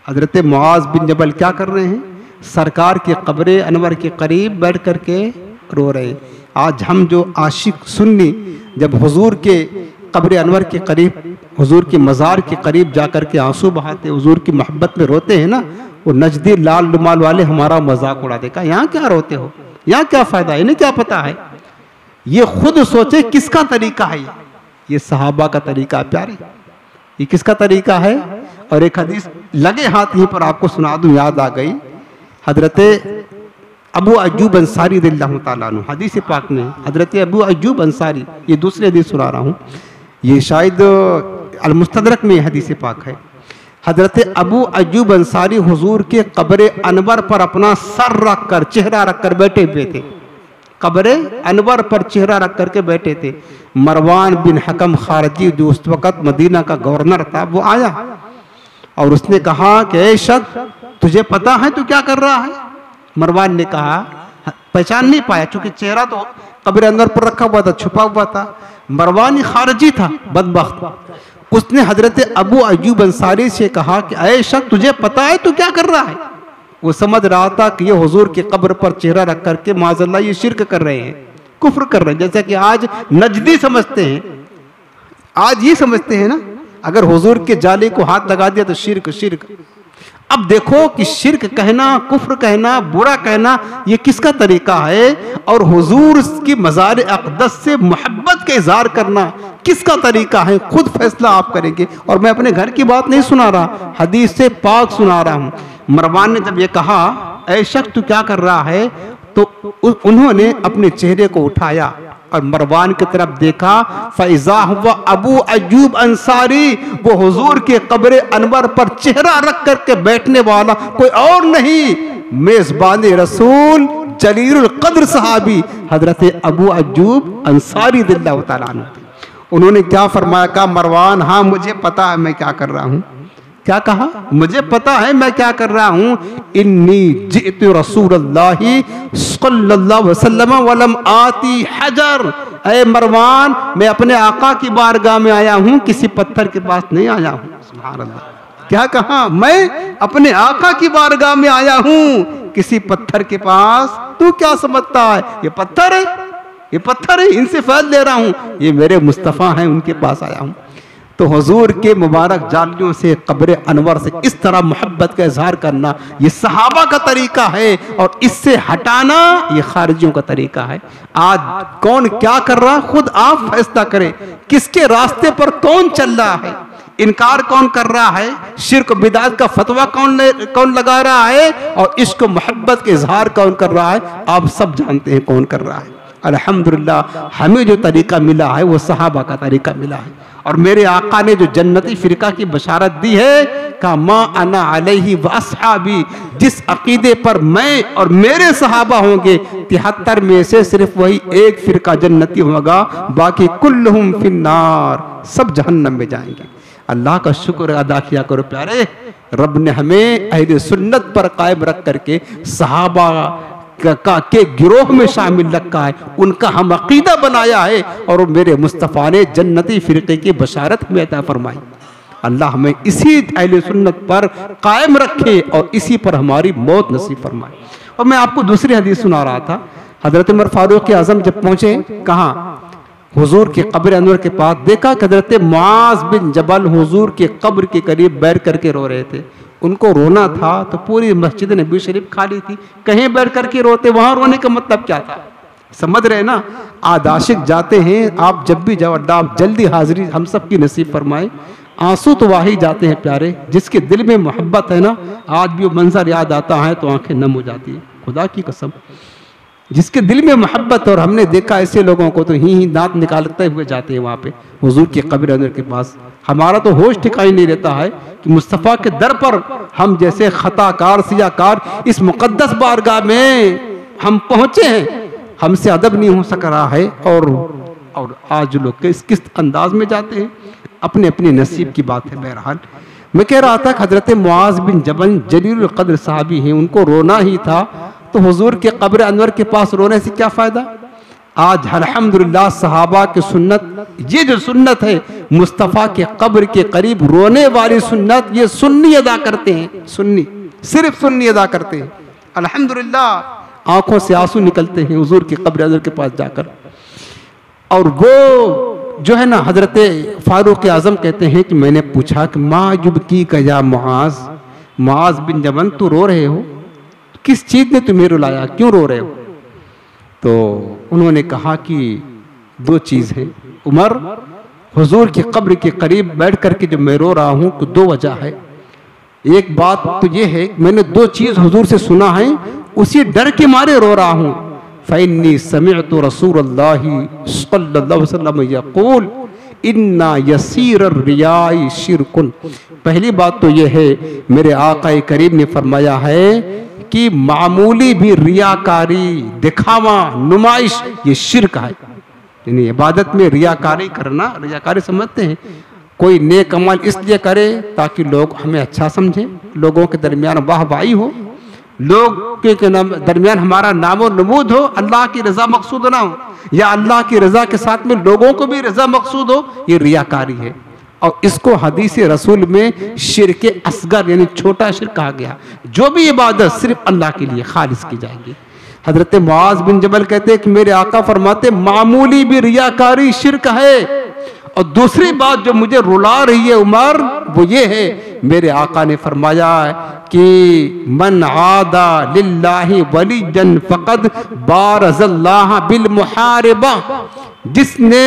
A: हजरत मुआज बिन जबल क्या कर रहे हैं? सरकार के कब्र अनवर के करीब बैठ करके रो रहे हैं। आज हम जो आशिक सुन्नी जब हुजूर के कब्र अनवर के करीब, हुजूर की मज़ार के करीब जाकर के आंसू बहाते, हुजूर की मोहब्बत में रोते हैं ना, वो नजदी लाल रुमाल वाले हमारा मजाक उड़ा देगा, यहाँ क्या रोते हो, यहाँ क्या फ़ायदा, इन्हें क्या पता है। ये खुद सोचे किसका तरीका है, ये सहाबा का तरीका है प्यारे, ये किसका तरीका है। और एक हदीस लगे हाथ यहीं पर आपको सुना दूं, याद आ गई। हजरत अबू अय्यूब अंसारी रज़ियल्लाहु ताला अन्हु, हदीस पाक में हजरत अबू अय्यूब अंसारी, ये दूसरी हदीस सुना रहा हूँ, ये शायद अल मुस्तदरक में हदीस पाक है। हजरत अबू अय्यूब अंसारी हुजूर के कब्र अनवर पर अपना सर रख कर, चेहरा रख कर बैठे हुए थे, कब्र अनवर पर चेहरा रख करके बैठे थे। मरवान बिन हकम खारजी जो उस वक़्त मदीना का गवर्नर था, वो आया और उसने कहा कि ऐ शख्स, तुझे पता है तू क्या कर रहा है। मरवान ने कहा, पहचान नहीं पाया क्योंकि चेहरा तो कब्र अनवर पर रखा हुआ था, छुपा हुआ था। मरवान खारजी था बदबख्त। उसने हजरत अबू अय्यूब अंसारी से कहा कि ऐ शख्स, तुझे पता है तू क्या कर रहा है। वो समझ रहा था कि ये हुजूर की कब्र पर चेहरा रख करके माज़अल्लाह ये शिर्क कर रहे हैं, कुफ्र कर रहे हैं, जैसा कि आज नजदी समझते हैं, आज ये समझते हैं ना, अगर हुजूर के जाले को हाथ लगा दिया तो शिर्क शिर्क। अब देखो कि शिर्क कहना, कुफ्र कहना, बुरा कहना, ये किसका तरीका है, और हुजूर की मज़ार अक़दस से मोहब्बत का इज़हार करना किसका तरीका है, खुद फैसला आप करेंगे। और मैं अपने घर की बात नहीं सुना रहा, हदीस से पाक सुना रहा हूँ। मरवान ने जब ये कहा, ऐ शख्स तू क्या कर रहा है, तो उन्होंने अपने चेहरे को उठाया और मरवान की तरफ देखा। फैज़ा हुआ अबू अय्यूब अंसारी, वो हुजूर के कब्र अनवर पर चेहरा रख करके बैठने वाला कोई और नहीं, मेज़बान रसूल जलीलुल क़द्र सहाबी हजरत अबू अय्यूब अंसारी रज़ियल्लाहु ताला अन्हु। उन्होंने क्या फरमाया, कहा मरवान हाँ मुझे पता है मैं क्या कर रहा हूँ। क्या कहा, मुझे पता है मैं क्या कर रहा हूँ। इन्नी जितु रसूलुल्लाहि सल्लल्लाहु अलैहि वसल्लम वलम आती हजर, ऐ मरवान मैं अपने आका की बारगाह में आया हूँ, किसी पत्थर के पास नहीं आया हूँ। सुभान अल्लाह, क्या कहा, मैं अपने आका की बारगाह में आया हूँ, किसी पत्थर के पास। तू क्या समझता है, ये पत्थर है, ये पत्थर है, इनसे फैज़ ले रहा हूँ, ये मेरे मुस्तफ़ा हैं, उनके पास आया हूँ। तो हुजूर के मुबारक जालियों से, कब्र अनवर से इस तरह मोहब्बत का इजहार करना ये सहाबा का तरीका है, और इससे हटाना ये खारिजियों का तरीका है। आज कौन क्या कर रहा, खुद आप फैसला करें, किसके रास्ते पर कौन चल रहा है, इनकार कौन कर रहा है, शिर्क बिदात का फतवा कौन लगा रहा है, और इसको मोहब्बत के इजहार कौन कर रहा है, आप सब जानते हैं कौन कर रहा है। अल्हम्दुलिल्लाह हमें जो तरीका मिला है वो सहाबा का तरीका मिला है, और मेरे आका ने जो जन्नती फिरका की बशारत दी है, का मा अना अलैहि व अस्हाबी, जिस अकीदे पर मैं और मेरे सहाबा होंगे, 73 में से सिर्फ वही एक फिरका जन्नती होगा, बाकी कुल्लुहुम फिन्नार, सब जहन्नम में जाएंगे। अल्लाह का शुक्र अदा किया करो प्यारे, रब ने हमें अहले सुन्नत पर कायम रख करके सहाबा के गिरोह में शामिल रखा है, उनका हम अकीदा बनाया है, और मेरे मुस्तफ़ा ने जन्नती फिरके की बशारत हमें अता फरमाई। अल्लाह हमें इसी अहले सुन्नत पर कायम रखे और इसी पर हमारी मौत नसीब फरमाए। और मैं आपको दूसरी हदीस सुना रहा था, हजरत उमर फारूक आज़म जब पहुंचे कहाँ, हुजूर के कब्र अनवर के पास, देखा कि हजरत मुआज़ बिन जबल हुजूर के कब्र के करीब बैठ करके रो रहे थे। उनको रोना था तो पूरी मस्जिद नबी शरीफ खाली थी, कहीं बैठ करके रोते, वहां रोने का मतलब क्या था, समझ रहे ना। आज आशिक जाते हैं, आप जब भी जाओ अल्लाह आप जल्दी हाजिरी हम सब की नसीब फरमाए। आंसू तो वाही जाते हैं प्यारे, जिसके दिल में मोहब्बत है ना, आज भी वो मंजर याद आता है तो आंखें नम हो जाती है, खुदा की कसम। जिसके दिल में मोहब्बत, और हमने देखा ऐसे लोगों को तो ही दांत निकालते हुए जाते हैं वहाँ पे हुजूर के कब्र अनवर के पास। हमारा तो होश ठिकाने नहीं रहता है कि मुस्तफ़ा के दर पर हम जैसे खताकार सियाकार इस मुक़द्दस बारगाह में हम पहुँचे हैं, हमसे अदब नहीं हो सक रहा है। और आज लोग किस अंदाज में जाते हैं, अपने अपने नसीब की बात है। बहरहाल मैं कह रहा था कि हजरत मुआज़ बिन जबल जलीलुल क़द्र सहाबी हैं, उनको रोना ही था, तो हुजूर के कब्र अनवर के पास रोने से क्या फ़ायदा। आज अल्हम्दुलिल्लाह सहाबा की सुन्नत, ये जो सुन्नत है मुस्तफ़ा के कब्र के करीब रोने वाली सुन्नत, ये सुन्नी अदा करते हैं, सुन्नी, सिर्फ सुन्नी अदा करते हैं। अल्हम्दुलिल्लाह आंखों से आंसू निकलते हैं हुजूर के कब्र अनवर के पास जाकर। और वो जो है ना हजरत फारूक आजम कहते हैं कि मैंने पूछा कि माँ युबकी का या मुआज बिन जबल तू रो रहे हो, किस चीज ने तुम्हें रुलाया, क्यों रो रहे हो? तो उन्होंने कहा कि दो चीज है उमर, हुजूर की कब्र के करीब बैठ करके जब मैं रो रहा हूं तो दो वजह है। एक बात तो ये है मैंने दो चीज हुजूर से सुना है, उसी डर के मारे रो रहा हूं। फ़इन्नी समिअतु रसूलल्लाहि सल्लल्लाहु अलैहि वसल्लम यक़ूल इन्ना यसीर रियाई शिरकुन। पहली बात तो यह है मेरे आका करीम ने फरमाया है कि मामूली भी रियाकारी, दिखावा, नुमाइश ये शिरक है। यानी इबादत में रियाकारी करना, रियाकारी समझते हैं कोई नेक अमल इसलिए करे ताकि लोग हमें अच्छा समझें, लोगों के दरमियान वाहवाही हो, लोग के दरमियान हमारा नामो नमूद हो, अल्लाह की रजा मकसूद ना हो, या अल्लाह की रजा के साथ में लोगों को भी रजा मकसूद हो, ये रियाकारी है। और इसको हदीस रसूल में शिरक असगर यानी छोटा शिरक कहा गया। जो भी इबादत सिर्फ अल्लाह के लिए खालिस की जाएगी। हजरत मुआज बिन जबल कहते हैं कि मेरे आका फरमाते मामूली भी रियाकारी शिरक है। और दूसरी बात जो मुझे रुला रही है उमर, वो ये है मेरे आका ने फरमाया कि मन आदा लिल्लाहि वलियन फक़द बारज़ल्लाह बिल मुहारिबा। जिसने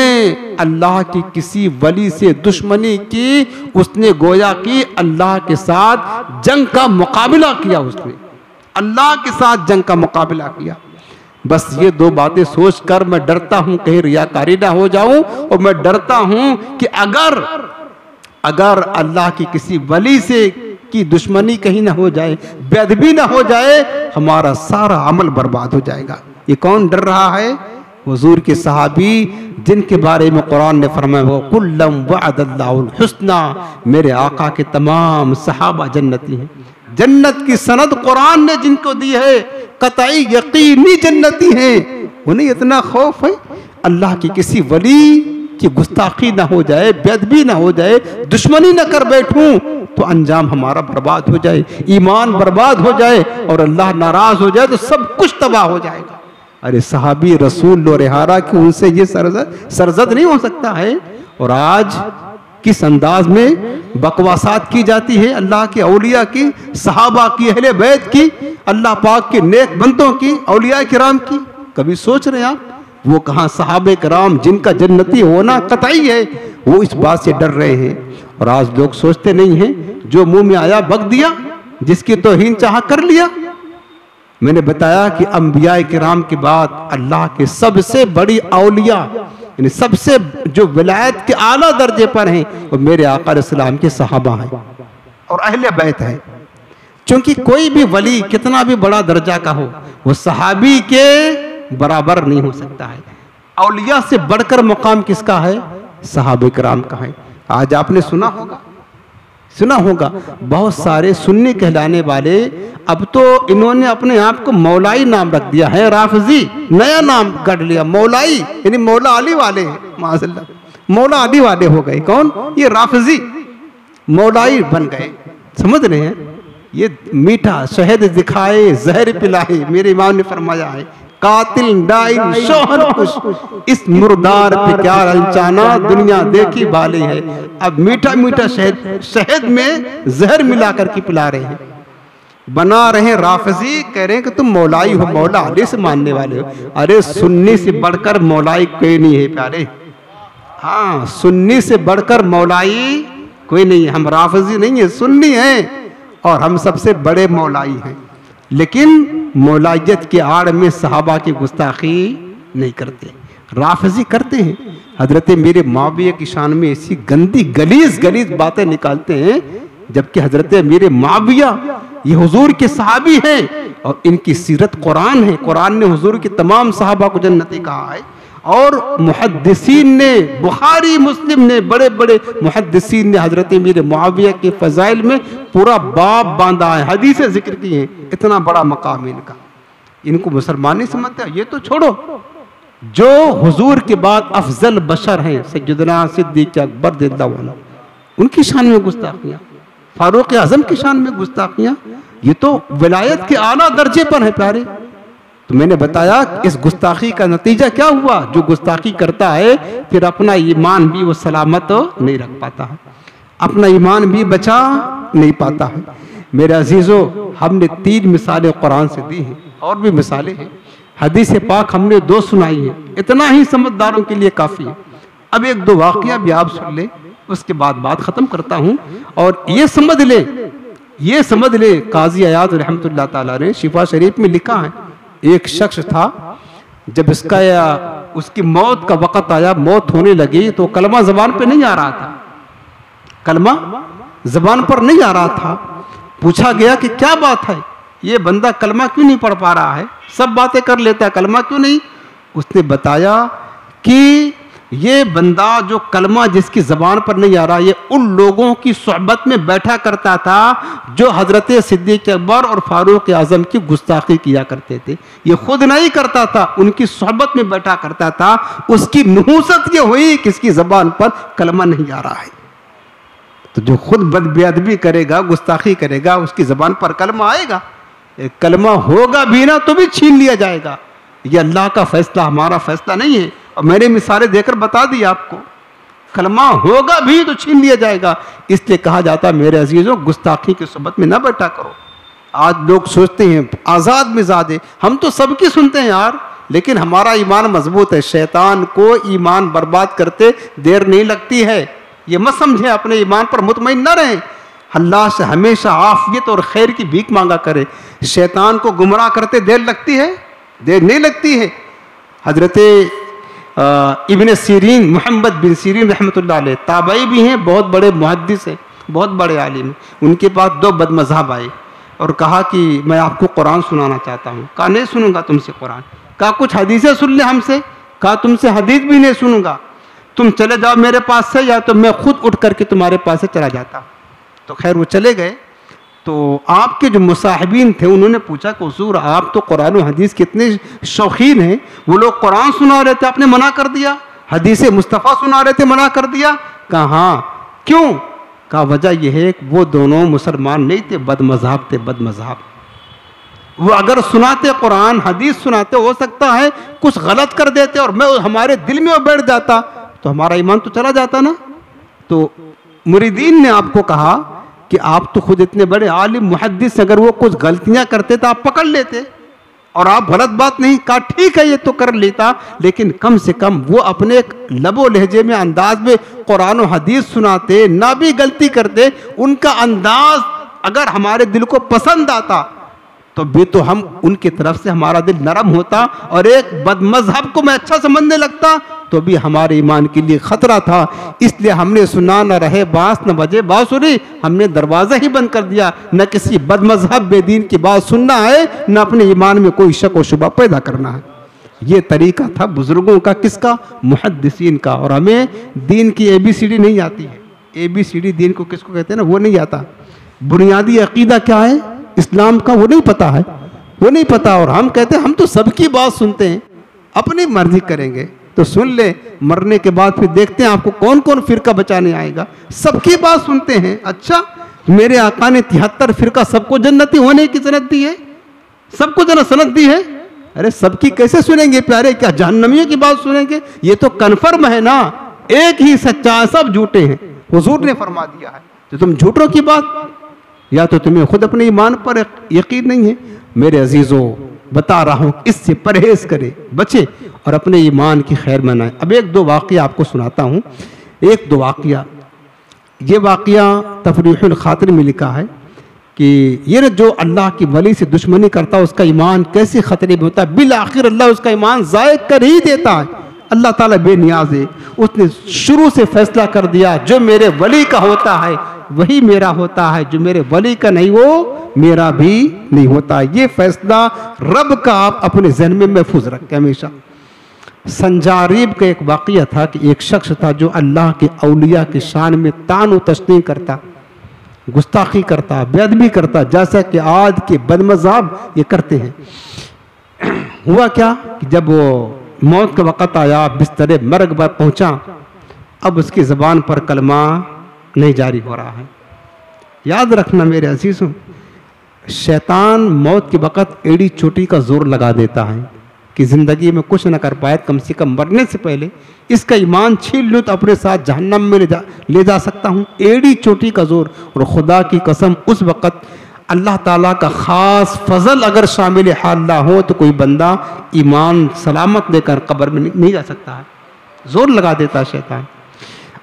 A: अल्लाह की किसी वली से दुश्मनी की, उसने गोया कि अल्लाह के साथ जंग का मुकाबला किया, उसने अल्लाह के साथ जंग का मुकाबला किया। बस ये दो बातें सोचकर मैं डरता हूं कहीं रियाकारी ना हो जाऊं, और मैं डरता हूं कि अगर अल्लाह की किसी वली से की दुश्मनी कहीं ना हो जाए, बेअदबी ना हो जाए, हमारा सारा अमल बर्बाद हो जाएगा। ये कौन डर रहा है? हुजूर के सहाबी जिनके बारे में कुरान ने फरमाया कुल्लम वअदल्लाहुल हुस्ना। मेरे आका के तमाम सहाबा जन्नती हैं। जन्नत की सनद कुरान ने जिनको दी है, कतई यकीनी जन्नती हैं। उन्हें इतना खौफ है अल्लाह की किसी वली की गुस्ताखी ना हो जाए, बेअदबी ना हो जाए, दुश्मनी ना कर बैठूं तो अंजाम हमारा बर्बाद हो जाए, ईमान बर्बाद हो जाए और अल्लाह नाराज हो जाए तो सब कुछ तबाह हो जाएगा। अरे सहाबी रसूल लोरेहारा कि उनसे ये सरजद नहीं हो सकता है। और आज किस अंदाज में बकवासात की जाती है अल्लाह के औलिया की, सहाबा की, अहले बैत की, अल्लाह पाक के नेक बंदों की, औलिया किराम की। कभी सोच रहे हैं आप वो कहाँ सहाबे किराम जिनका जन्नती होना कतई है, वो इस बात से डर रहे हैं। और आज लोग सोचते नहीं हैं, जो मुंह में आया बक दिया, जिसकी तौहीन चाह कर लिया। मैंने बताया कि अंबिया किराम के बाद अल्लाह के सबसे बड़ी औलिया यानी सबसे जो विलायत के आला दर्जे पर हैं वो मेरे आका अलैहिस्सलाम के सहाबा हैं और अहले बैत हैं। क्योंकि कोई भी वली कितना भी बड़ा दर्जा का हो, वो सहाबी के बराबर नहीं हो सकता है। औलिया से बढ़कर मुकाम किसका है? सहाबे किराम का है। आज आपने सुना होगा बहुत सारे सुन्नी कहलाने वाले अब तो इन्होंने अपने आप को मौलाई नाम रख दिया है, राफजी नया नाम गढ़ लिया, मौलाई यानी मौला अली वाले हैं, माज़अल्लाह मौला अली वाले हो गए। कौन? ये राफजी मौलाई बन गए। समझ रहे हैं? ये मीठा शहद दिखाए जहर पिलाए, मेरे इमाम ने फरमाया है कातिल डाइन शोहर खुश, इस मुर्दार पे क्या रंचाना, दुनिया देखी बाली है। अब मीठा मीठा शहद में जहर मिला करके पिला रहे हैं, बना रहे राफजी, कह रहे हैं कि तुम मौलाई हो, मौला अली से मानने वाले हो। अरे सुन्नी से बढ़कर मौलाई कोई नहीं है प्यारे। हाँ, सुन्नी से बढ़कर मौलाई कोई नहीं है। हम राफजी नहीं है, सुन्नी है और हम सबसे बड़े मौलाई हैं। लेकिन मौलाइयत के आड़ में सहाबा की गुस्ताखी नहीं करते, राफजी करते हैं। हजरत मेरे माविया की शान में ऐसी गंदी गलीज बातें निकालते हैं, जबकि हजरत मेरे माविया ये हुजूर के सहाबी हैं और इनकी सीरत कुरान है। कुरान ने हुजूर के तमाम सहाबा को जन्नती कहा है। और मुहद्दिसीन ने, बुखारी मुस्लिम ने, बड़े बड़े मुहद्दिसीन ने हजरत मेरे मुआविया के फजाइल में पूरा बाब बांधा है, हदीसें जिक्र की हैं। इतना बड़ा मकाम है इनका। इनको मुसलमान नहीं समझते। ये तो छोड़ो, जो हुजूर के बाद अफजल बशर हैं सैयदना सिद्दीक अकबर रज़ियल्लाहु अन्हु, उनकी शान में गुस्ताखियाँ, फारूक आजम की शान में गुस्ताखियाँ, ये तो विलायत के आला दर्जे पर है प्यारे। तो मैंने बताया इस गुस्ताखी का नतीजा क्या हुआ, जो गुस्ताखी करता है फिर अपना ईमान भी वो सलामत नहीं रख पाता है, अपना ईमान भी बचा नहीं पाता है। मेरे अजीज़ों, हमने 3 मिसालें कुरान से दी हैं, और भी मिसालें हैं, हदीस पाक हमने 2 सुनाई है, इतना ही समझदारों के लिए काफ़ी है। अब 1-2 वाक़या भी आप सुन लें, उसके बाद बात ख़त्म करता हूँ। और ये समझ ले काजी अयाज रहमतुल्लाह ताला ने शिफा शरीफ में लिखा है, एक शख्स था, जब उसकी मौत का वक़्त आया, मौत होने लगी, तो कलमा ज़बान पे नहीं आ रहा था, कलमा ज़बान पर नहीं आ रहा था। पूछा गया कि क्या बात है, ये बंदा कलमा क्यों नहीं पढ़ पा रहा है, सब बातें कर लेता है, कलमा क्यों नहीं। उसने बताया कि ये बंदा जो कलमा जिसकी ज़बान पर नहीं आ रहा, ये उन लोगों की सोहबत में बैठा करता था जो हज़रत सिद्दीक़ अकबर और फारूक आज़म की गुस्ताखी किया करते थे। ये खुद नहीं करता था, उनकी सोहबत में बैठा करता था। उसकी नहूसत ये हुई कि इसकी ज़बान पर कलमा नहीं आ रहा है। तो जो खुद बदबेअदबी करेगा, गुस्ताखी करेगा, उसकी ज़बान पर कलमा आएगा, कलमा होगा भी ना तो भी छीन लिया जाएगा। ये अल्लाह का फैसला, हमारा फैसला नहीं है। और मैंने मिसालें देकर बता दी आपको, कलमा होगा भी तो छीन लिया जाएगा। इसलिए कहा जाता है मेरे अजीज़ों, गुस्ताखी की सोबत में ना बैठा करो। आज लोग सोचते हैं आज़ाद मिजाज है, हम तो सबकी सुनते हैं यार, लेकिन हमारा ईमान मजबूत है। शैतान को ईमान बर्बाद करते देर नहीं लगती है, ये मत समझे। अपने ईमान पर मुतमईन न रहें, अल्लाह से हमेशा आफियत और खैर की भीख मांगा करें। शैतान को गुमराह करते देर लगती है, देर नहीं लगती है। हजरत इब्न सीरीन, मोहम्मद बिन सीरीन रहमतुल्लाह अलैह, ताबई भी हैं, बहुत बड़े मुहद्दिस हैं, बहुत बड़े आलिम हैं। उनके पास 2 बदमज़हब आए और कहा कि मैं आपको कुरान सुनाना चाहता हूँ। कहा नहीं सुनूंगा तुमसे कुरान। कहा कुछ हदीसें सुन ले हमसे। कहा तुमसे हदीस भी नहीं सुनूंगा, तुम चले जाओ मेरे पास से, या तो मैं खुद उठ करके तुम्हारे पास से चला जाता। तो खैर वो चले गए। तो आपके जो मुसाहिबीन थे उन्होंने पूछा कि हुजूर आप तो कुरान और हदीस के इतने शौकीन हैं, वो लोग कुरान सुना रहे थे आपने मना कर दिया, हदीस मुस्तफ़ा सुना रहे थे मना कर दिया। कहा हाँ, क्यों? कहा वजह यह है कि वो दोनों मुसलमान नहीं थे, बदमज़हब थे, बदमज़हब। वो अगर सुनाते कुरान हदीस सुनाते, हो सकता है कुछ गलत कर देते और मैं हमारे दिल में वो बैठ जाता तो हमारा ईमान तो चला जाता ना। तो मुरीदीन ने आपको कहा कि आप तो खुद इतने बड़े आलिम मुहद्दिस, अगर वो कुछ गलतियां करते तो आप पकड़ लेते और आप गलत बात नहीं। कहा ठीक है ये तो कर लेता, लेकिन कम से कम वो अपने एक लबो लहजे में अंदाज में कुरान और हदीस सुनाते, ना भी गलती करते, उनका अंदाज अगर हमारे दिल को पसंद आता तो भी तो हम उनकी तरफ से हमारा दिल नरम होता, और एक बदमज़हब को मैं अच्छा समझने लगता तो भी हमारे ईमान के लिए खतरा था। इसलिए हमने सुना न रहे बांस न बजे बांसुरी, हमने दरवाज़ा ही बंद कर दिया। न किसी बदमज़हब बेदीन की बात सुनना है, न अपने ईमान में कोई शक व शुबा पैदा करना है। ये तरीका था बुजुर्गों का, किसका? मुहद्दिसीन का। और हमें दीन की ABCD नहीं आती है। ABCD दीन को किसको कहते हैं ना, वो नहीं आता। बुनियादी अकीदा क्या है इस्लाम का, वो नहीं पता है, वो नहीं पता। और हम कहते हैं हम तो सबकी बात सुनते हैं, अपनी मर्जी करेंगे। तो सुन ले, मरने के बाद फिर देखते हैं आपको कौन कौन फिरका बचाने आएगा। सबकी बात सुनते हैं। अच्छा, मेरे आका ने 73 फिरका सबको जन्नती होने की सनद दी है, सबको सनद दी है। अरे सबकी कैसे सुनेंगे प्यारे, क्या जहन्नमियों की बात सुनेंगे? ये तो कन्फर्म है ना, एक ही सच्चा है, सब झूठे हैं। हुजूर ने फरमा दिया है, तो तुम झूठों की बात, या तो तुम्हें खुद अपने ईमान पर यकीन नहीं है। मेरे अजीजों बता रहा हूँ, इससे परहेज करे, बचे और अपने ईमान की खैर मनाए। अब 1-2 वाक़या आपको सुनाता हूँ, 1-2 वाक़या। ये वाक़या तफरीहुल खातिर में लिखा है कि ये जो अल्लाह की वली से दुश्मनी करता है उसका ईमान कैसे खतरे में होता है। बिल आखिर अल्लाह उसका ईमान ज़ाय कर ही देता है। अल्लाह ताला बेनियाज है, उसने शुरू से फैसला कर दिया जो मेरे वली का होता है वही मेरा होता है, जो मेरे वली का नहीं वो मेरा भी नहीं होता। ये फैसला रब का आप अपने जहन में महफूज रखें हमेशा। संजारीब का एक वाक़या था कि एक शख्स था जो अल्लाह के औलिया की शान में तान व तस्नीम करता, गुस्ताखी करता, बेअदबी करता, जैसा कि आज के बदमज़हब ये करते हैं। हुआ क्या कि जब वो मौत का वक़्त आया, बिस्तर मर्ग पर पहुंचा, अब उसकी ज़बान पर कलमा नहीं जारी हो रहा है। याद रखना मेरे अजीज़ों, शैतान मौत के वक़्त एड़ी चोटी का जोर लगा देता है कि ज़िंदगी में कुछ न कर पाए, कम से कम मरने से पहले इसका ईमान छीन लूँ तो अपने साथ जहन्नम में ले जा सकता हूँ। एड़ी चोटी का जोर। और खुदा की कसम उस वक़्त अल्लाह ताला का ख़ास फजल अगर शामिल हाल ना हो तो कोई बंदा ईमान सलामत लेकर कब्र में नहीं जा सकता है। जोर लगा देता है शैतान।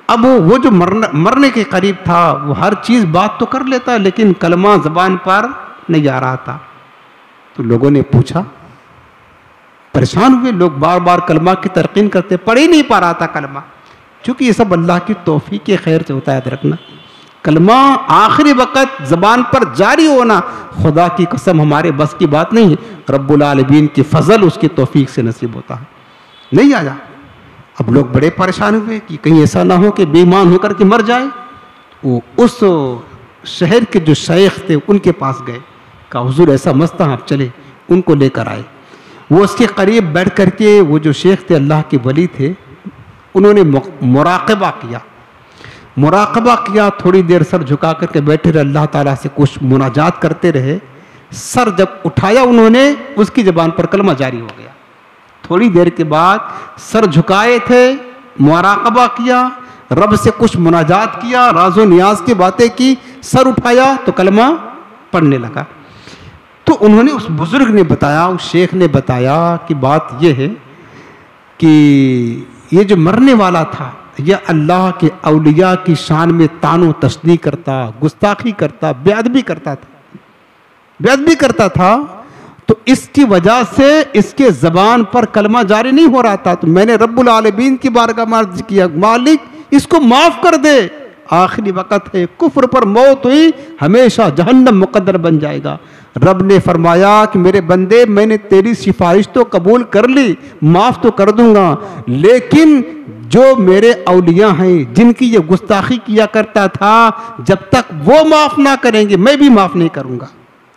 A: अब वो जो मरने के करीब था वो हर चीज़ बात तो कर लेता, लेकिन कलमा ज़बान पर नहीं आ रहा था। तो लोगों ने पूछा, परेशान हुए लोग, बार बार कलमा की तरकीन करते, पढ़ ही नहीं पा रहा था कलमा। क्योंकि ये सब अल्लाह की तौफीक के खैर से होता है, याद रखना। कलमा आखिरी वक़्त ज़बान पर जारी होना खुदा की कसम हमारे बस की बात नहीं है। रब्बुल आलमीन की फजल उसकी तौफीक से नसीब होता है, नहीं आया। अब लोग बड़े परेशान हुए कि कहीं ऐसा ना हो कि बेईमान होकर के मर जाए। वो उस शहर के जो शेख थे उनके पास गए, कहा हुजूर ऐसा मसला, आप चले। उनको लेकर आए। वो उसके करीब बैठ करके, वो जो शेख थे अल्लाह के वली थे, उन्होंने मुराक़बा किया। मुराक़बा किया, थोड़ी देर सर झुका करके बैठे रहे, अल्लाह ताला से कुछ मुनाजात करते रहे। सर जब उठाया उन्होंने, उसकी ज़बान पर कलमा जारी हो गया। थोड़ी देर के बाद सर झुकाए थे, मुराक़बा किया, रब से कुछ मुनाजात किया, राज़ो नियाज की बातें की, सर उठाया तो कलमा पढ़ने लगा। तो उन्होंने, उस बुज़ुर्ग ने बताया, उस शेख ने बताया कि बात यह है कि ये जो मरने वाला था यह अल्लाह के औलिया की शान में तानो तशनी करता, गुस्ताखी करता, बेअदबी करता था। तो इसकी वजह से इसके ज़बान पर कलमा जारी नहीं हो रहा था। तो मैंने रब्बुल आलमीन की बारगाह में अर्ज़ किया, मालिक इसको माफ़ कर दे, आखिरी वक़्त है, कुफ्र पर मौत हुई, हमेशा जहन्नम मुक़द्दर बन जाएगा। रब ने फरमाया कि मेरे बंदे, मैंने तेरी सिफारिश तो कबूल कर ली, माफ़ तो कर दूंगा, लेकिन जो मेरे औलिया हैं जिनकी ये गुस्ताखी किया करता था, जब तक वो माफ़ ना करेंगे मैं भी माफ़ नहीं करूंगा।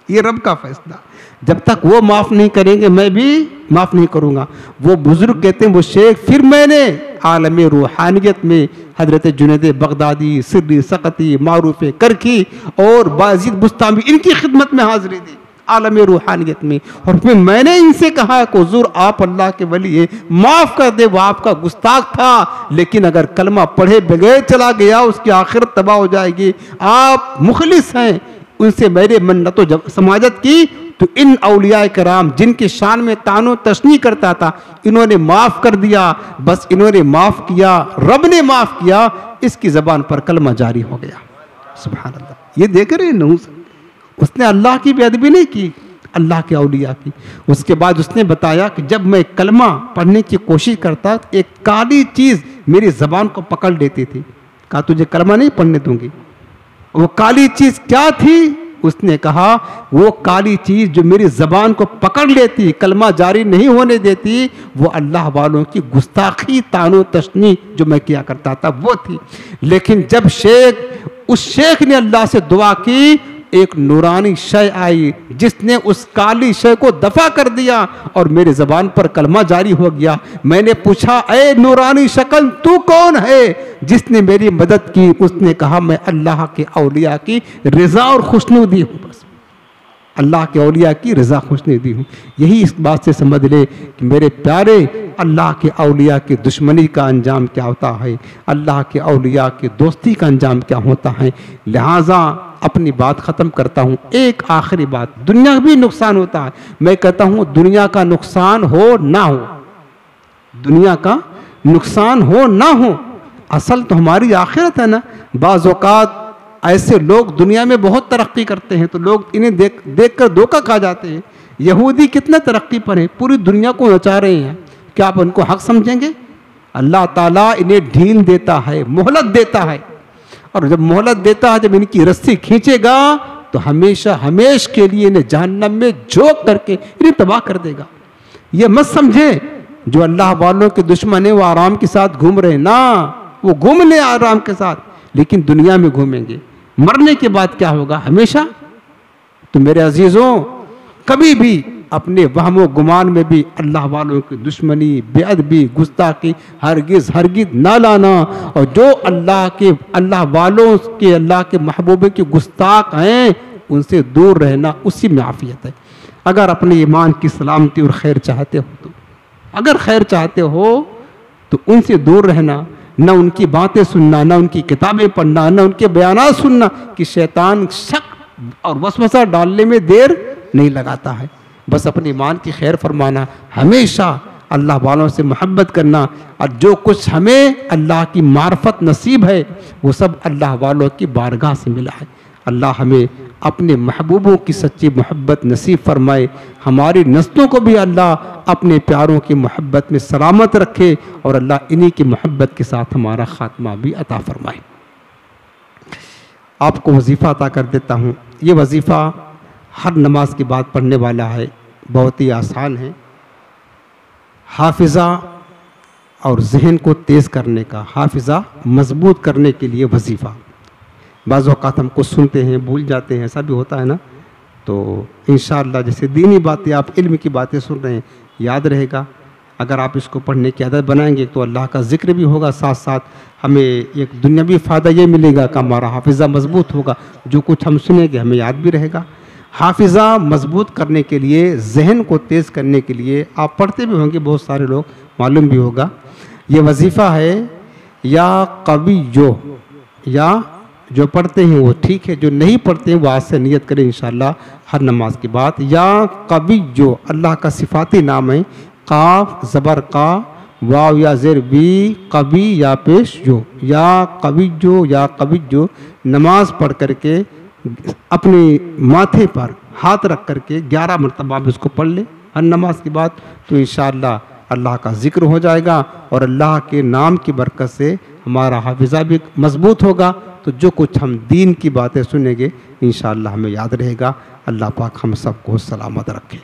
A: ये रब का फैसला, जब तक वो माफ़ नहीं करेंगे मैं भी माफ़ नहीं करूंगा। वो बुजुर्ग कहते हैं, वो शेख, फिर मैंने आलम रूहानियत में हजरत जुनैद बगदादी, सिर्री सकती, मारूफ करकी और बाजिद बुस्तामी, इनकी खिदमत में हाजिरी दी आलम रूहानियत में। और फिर मैंने इनसे कहा कि हुजूर आप अल्लाह के वली है, माफ़ कर दे, वो आपका गुस्ताख था, लेकिन अगर कलमा पढ़े बगैर चला गया उसकी आखिरत तबाह हो जाएगी। आप मुखलिस हैं, उनसे मेरे मन्नतो जब समाजत की, तो इन औलिया कराम जिनके शान में तानो तशनी करता था, इन्होंने माफ़ कर दिया। बस इन्होंने माफ़ किया, रब ने माफ़ किया, इसकी ज़बान पर कलमा जारी हो गया। सुभान अल्लाह। ये देख रहे हैं, उसने अल्लाह की बेअदबी नहीं की, अल्लाह के औलिया की। उसके बाद उसने बताया कि जब मैं कलमा पढ़ने की कोशिश करता, एक काली चीज़ मेरी ज़बान को पकड़ लेती थी। कहा तुझे कलमा नहीं पढ़ने दूंगी। वो काली चीज़ क्या थी? उसने कहा वो काली चीज़ जो मेरी ज़बान को पकड़ लेती, कलमा जारी नहीं होने देती, वो अल्लाह वालों की गुस्ताखी, तानो तशनी जो मैं किया करता था वो थी। लेकिन जब उस शेख ने अल्लाह से दुआ की, एक नूरानी शय आई जिसने उस काली शय को दफा कर दिया और मेरे ज़बान पर कलमा जारी हो गया। मैंने पूछा, ए नूरानी शक्ल, तू कौन है जिसने मेरी मदद की? उसने कहा, मैं अल्लाह के औलिया की रज़ा और खुशनुदी हूँ। बस अल्लाह के औलिया की रज़ा खुशनुदी हूँ। यही इस बात से समझ ले कि मेरे प्यारे, अल्लाह के औलिया की दुश्मनी का अंजाम क्या होता है, अल्लाह के औलिया की दोस्ती का अंजाम क्या होता है। लिहाजा अपनी बात ख़त्म करता हूँ। एक आखिरी बात, दुनिया का भी नुकसान होता है। मैं कहता हूँ दुनिया का नुकसान हो ना हो, दुनिया का नुकसान हो ना हो, असल तो हमारी आखिरत है ना। बाज़ औक़ात ऐसे लोग दुनिया में बहुत तरक्की करते हैं तो लोग इन्हें देख कर धोखा खा जाते हैं। यहूदी कितना तरक्की पर है, पूरी दुनिया को नचा रहे हैं, क्या आप उनको हक समझेंगे? अल्लाह ताला इन्हें ढील देता है, मोहलत देता है, और जब मोहलत देता है, जब इनकी रस्सी खींचेगा तो हमेशा हमेश के लिए इन्हें जहन्नम में झोंक करके इन्हें तबाह कर देगा। ये मत समझे जो अल्लाह वालों के दुश्मन है वो आराम के साथ घूम रहे ना, वो घूम ले आराम के साथ, लेकिन दुनिया में घूमेंगे। मरने के बाद क्या होगा? हमेशा। तो मेरे अजीजों, कभी भी अपने वहमो गुमान में भी अल्लाह वालों की दुश्मनी, बेअदबी, गुस्ताखी हरगिज़ हरगिज़ ना लाना। और जो अल्लाह वालों के, अल्लाह के महबूबे के गुस्ताख हैं, उनसे दूर रहना, उसी में आफियत है। अगर अपने ईमान की सलामती और खैर चाहते हो तो, अगर खैर चाहते हो तो उनसे दूर रहना, न उनकी बातें सुनना, न उनकी किताबें पढ़ना, न उनके बयानात सुनना, कि शैतान शक और वसवसा डालने में देर नहीं लगाता है। बस अपने ईमान की खैर फरमाना, हमेशा अल्लाह वालों से मोहब्बत करना, और जो कुछ हमें अल्लाह की मार्फत नसीब है वो सब अल्लाह वालों की बारगाह से मिला है। अल्लाह हमें अपने महबूबों की सच्ची मोहब्बत नसीब फरमाए, हमारी नस्लों को भी अल्लाह अपने प्यारों की मोहब्बत में सलामत रखे, और अल्लाह इन्हीं की मोहब्बत के साथ हमारा ख़ात्मा भी अता फरमाए। आपको वजीफ़ा अता कर देता हूँ। ये वजीफ़ा हर नमाज के बाद पढ़ने वाला है, बहुत ही आसान है। हाफिज़ा और जहन को तेज़ करने का, हाफिज़ा मजबूत करने के लिए वजीफ़ा। बाज़ औक़ात हमको सुनते हैं भूल जाते हैं, ऐसा भी होता है ना। तो इंशाअल्लाह जैसे दीनी बातें, आप इल्म की बातें सुन रहे हैं, याद रहेगा। अगर आप इसको पढ़ने की आदत बनाएंगे तो अल्लाह का ज़िक्र भी होगा, साथ साथ हमें एक दुनियावी फ़ायदा ये मिलेगा कि हमारा हाफिज़ा मजबूत होगा, जो कुछ हम सुनेंगे हमें याद भी रहेगा। हाफिज़ा मजबूत करने के लिए, जहन को तेज़ करने के लिए, आप पढ़ते भी होंगे, बहुत सारे लोग मालूम भी होगा, ये वजीफ़ा है या कभी या जो पढ़ते हैं वो ठीक है, जो नहीं पढ़ते हैं वो आज से नियत करें इंशाअल्लाह हर नमाज के बाद। या कभी जो अल्लाह का सिफाती नाम है, काफ ज़बर का, वाव या ज़ेर बी, कभी या पेश जो, या कभी जो नमाज पढ़ करके अपने माथे पर हाथ रख करके 11 मरतबा आप इसको पढ़ ले हर नमाज के बाद, तो इंशाअल्लाह अल्लाह का ज़िक्र हो जाएगा, और अल्लाह के नाम की बरकत से हमारा हाफिज़ा भी मजबूत होगा। तो जो कुछ हम दीन की बातें सुनेंगे इंशाअल्लाह हमें याद रहेगा। अल्लाह पाक हम सबको सलामत रखे।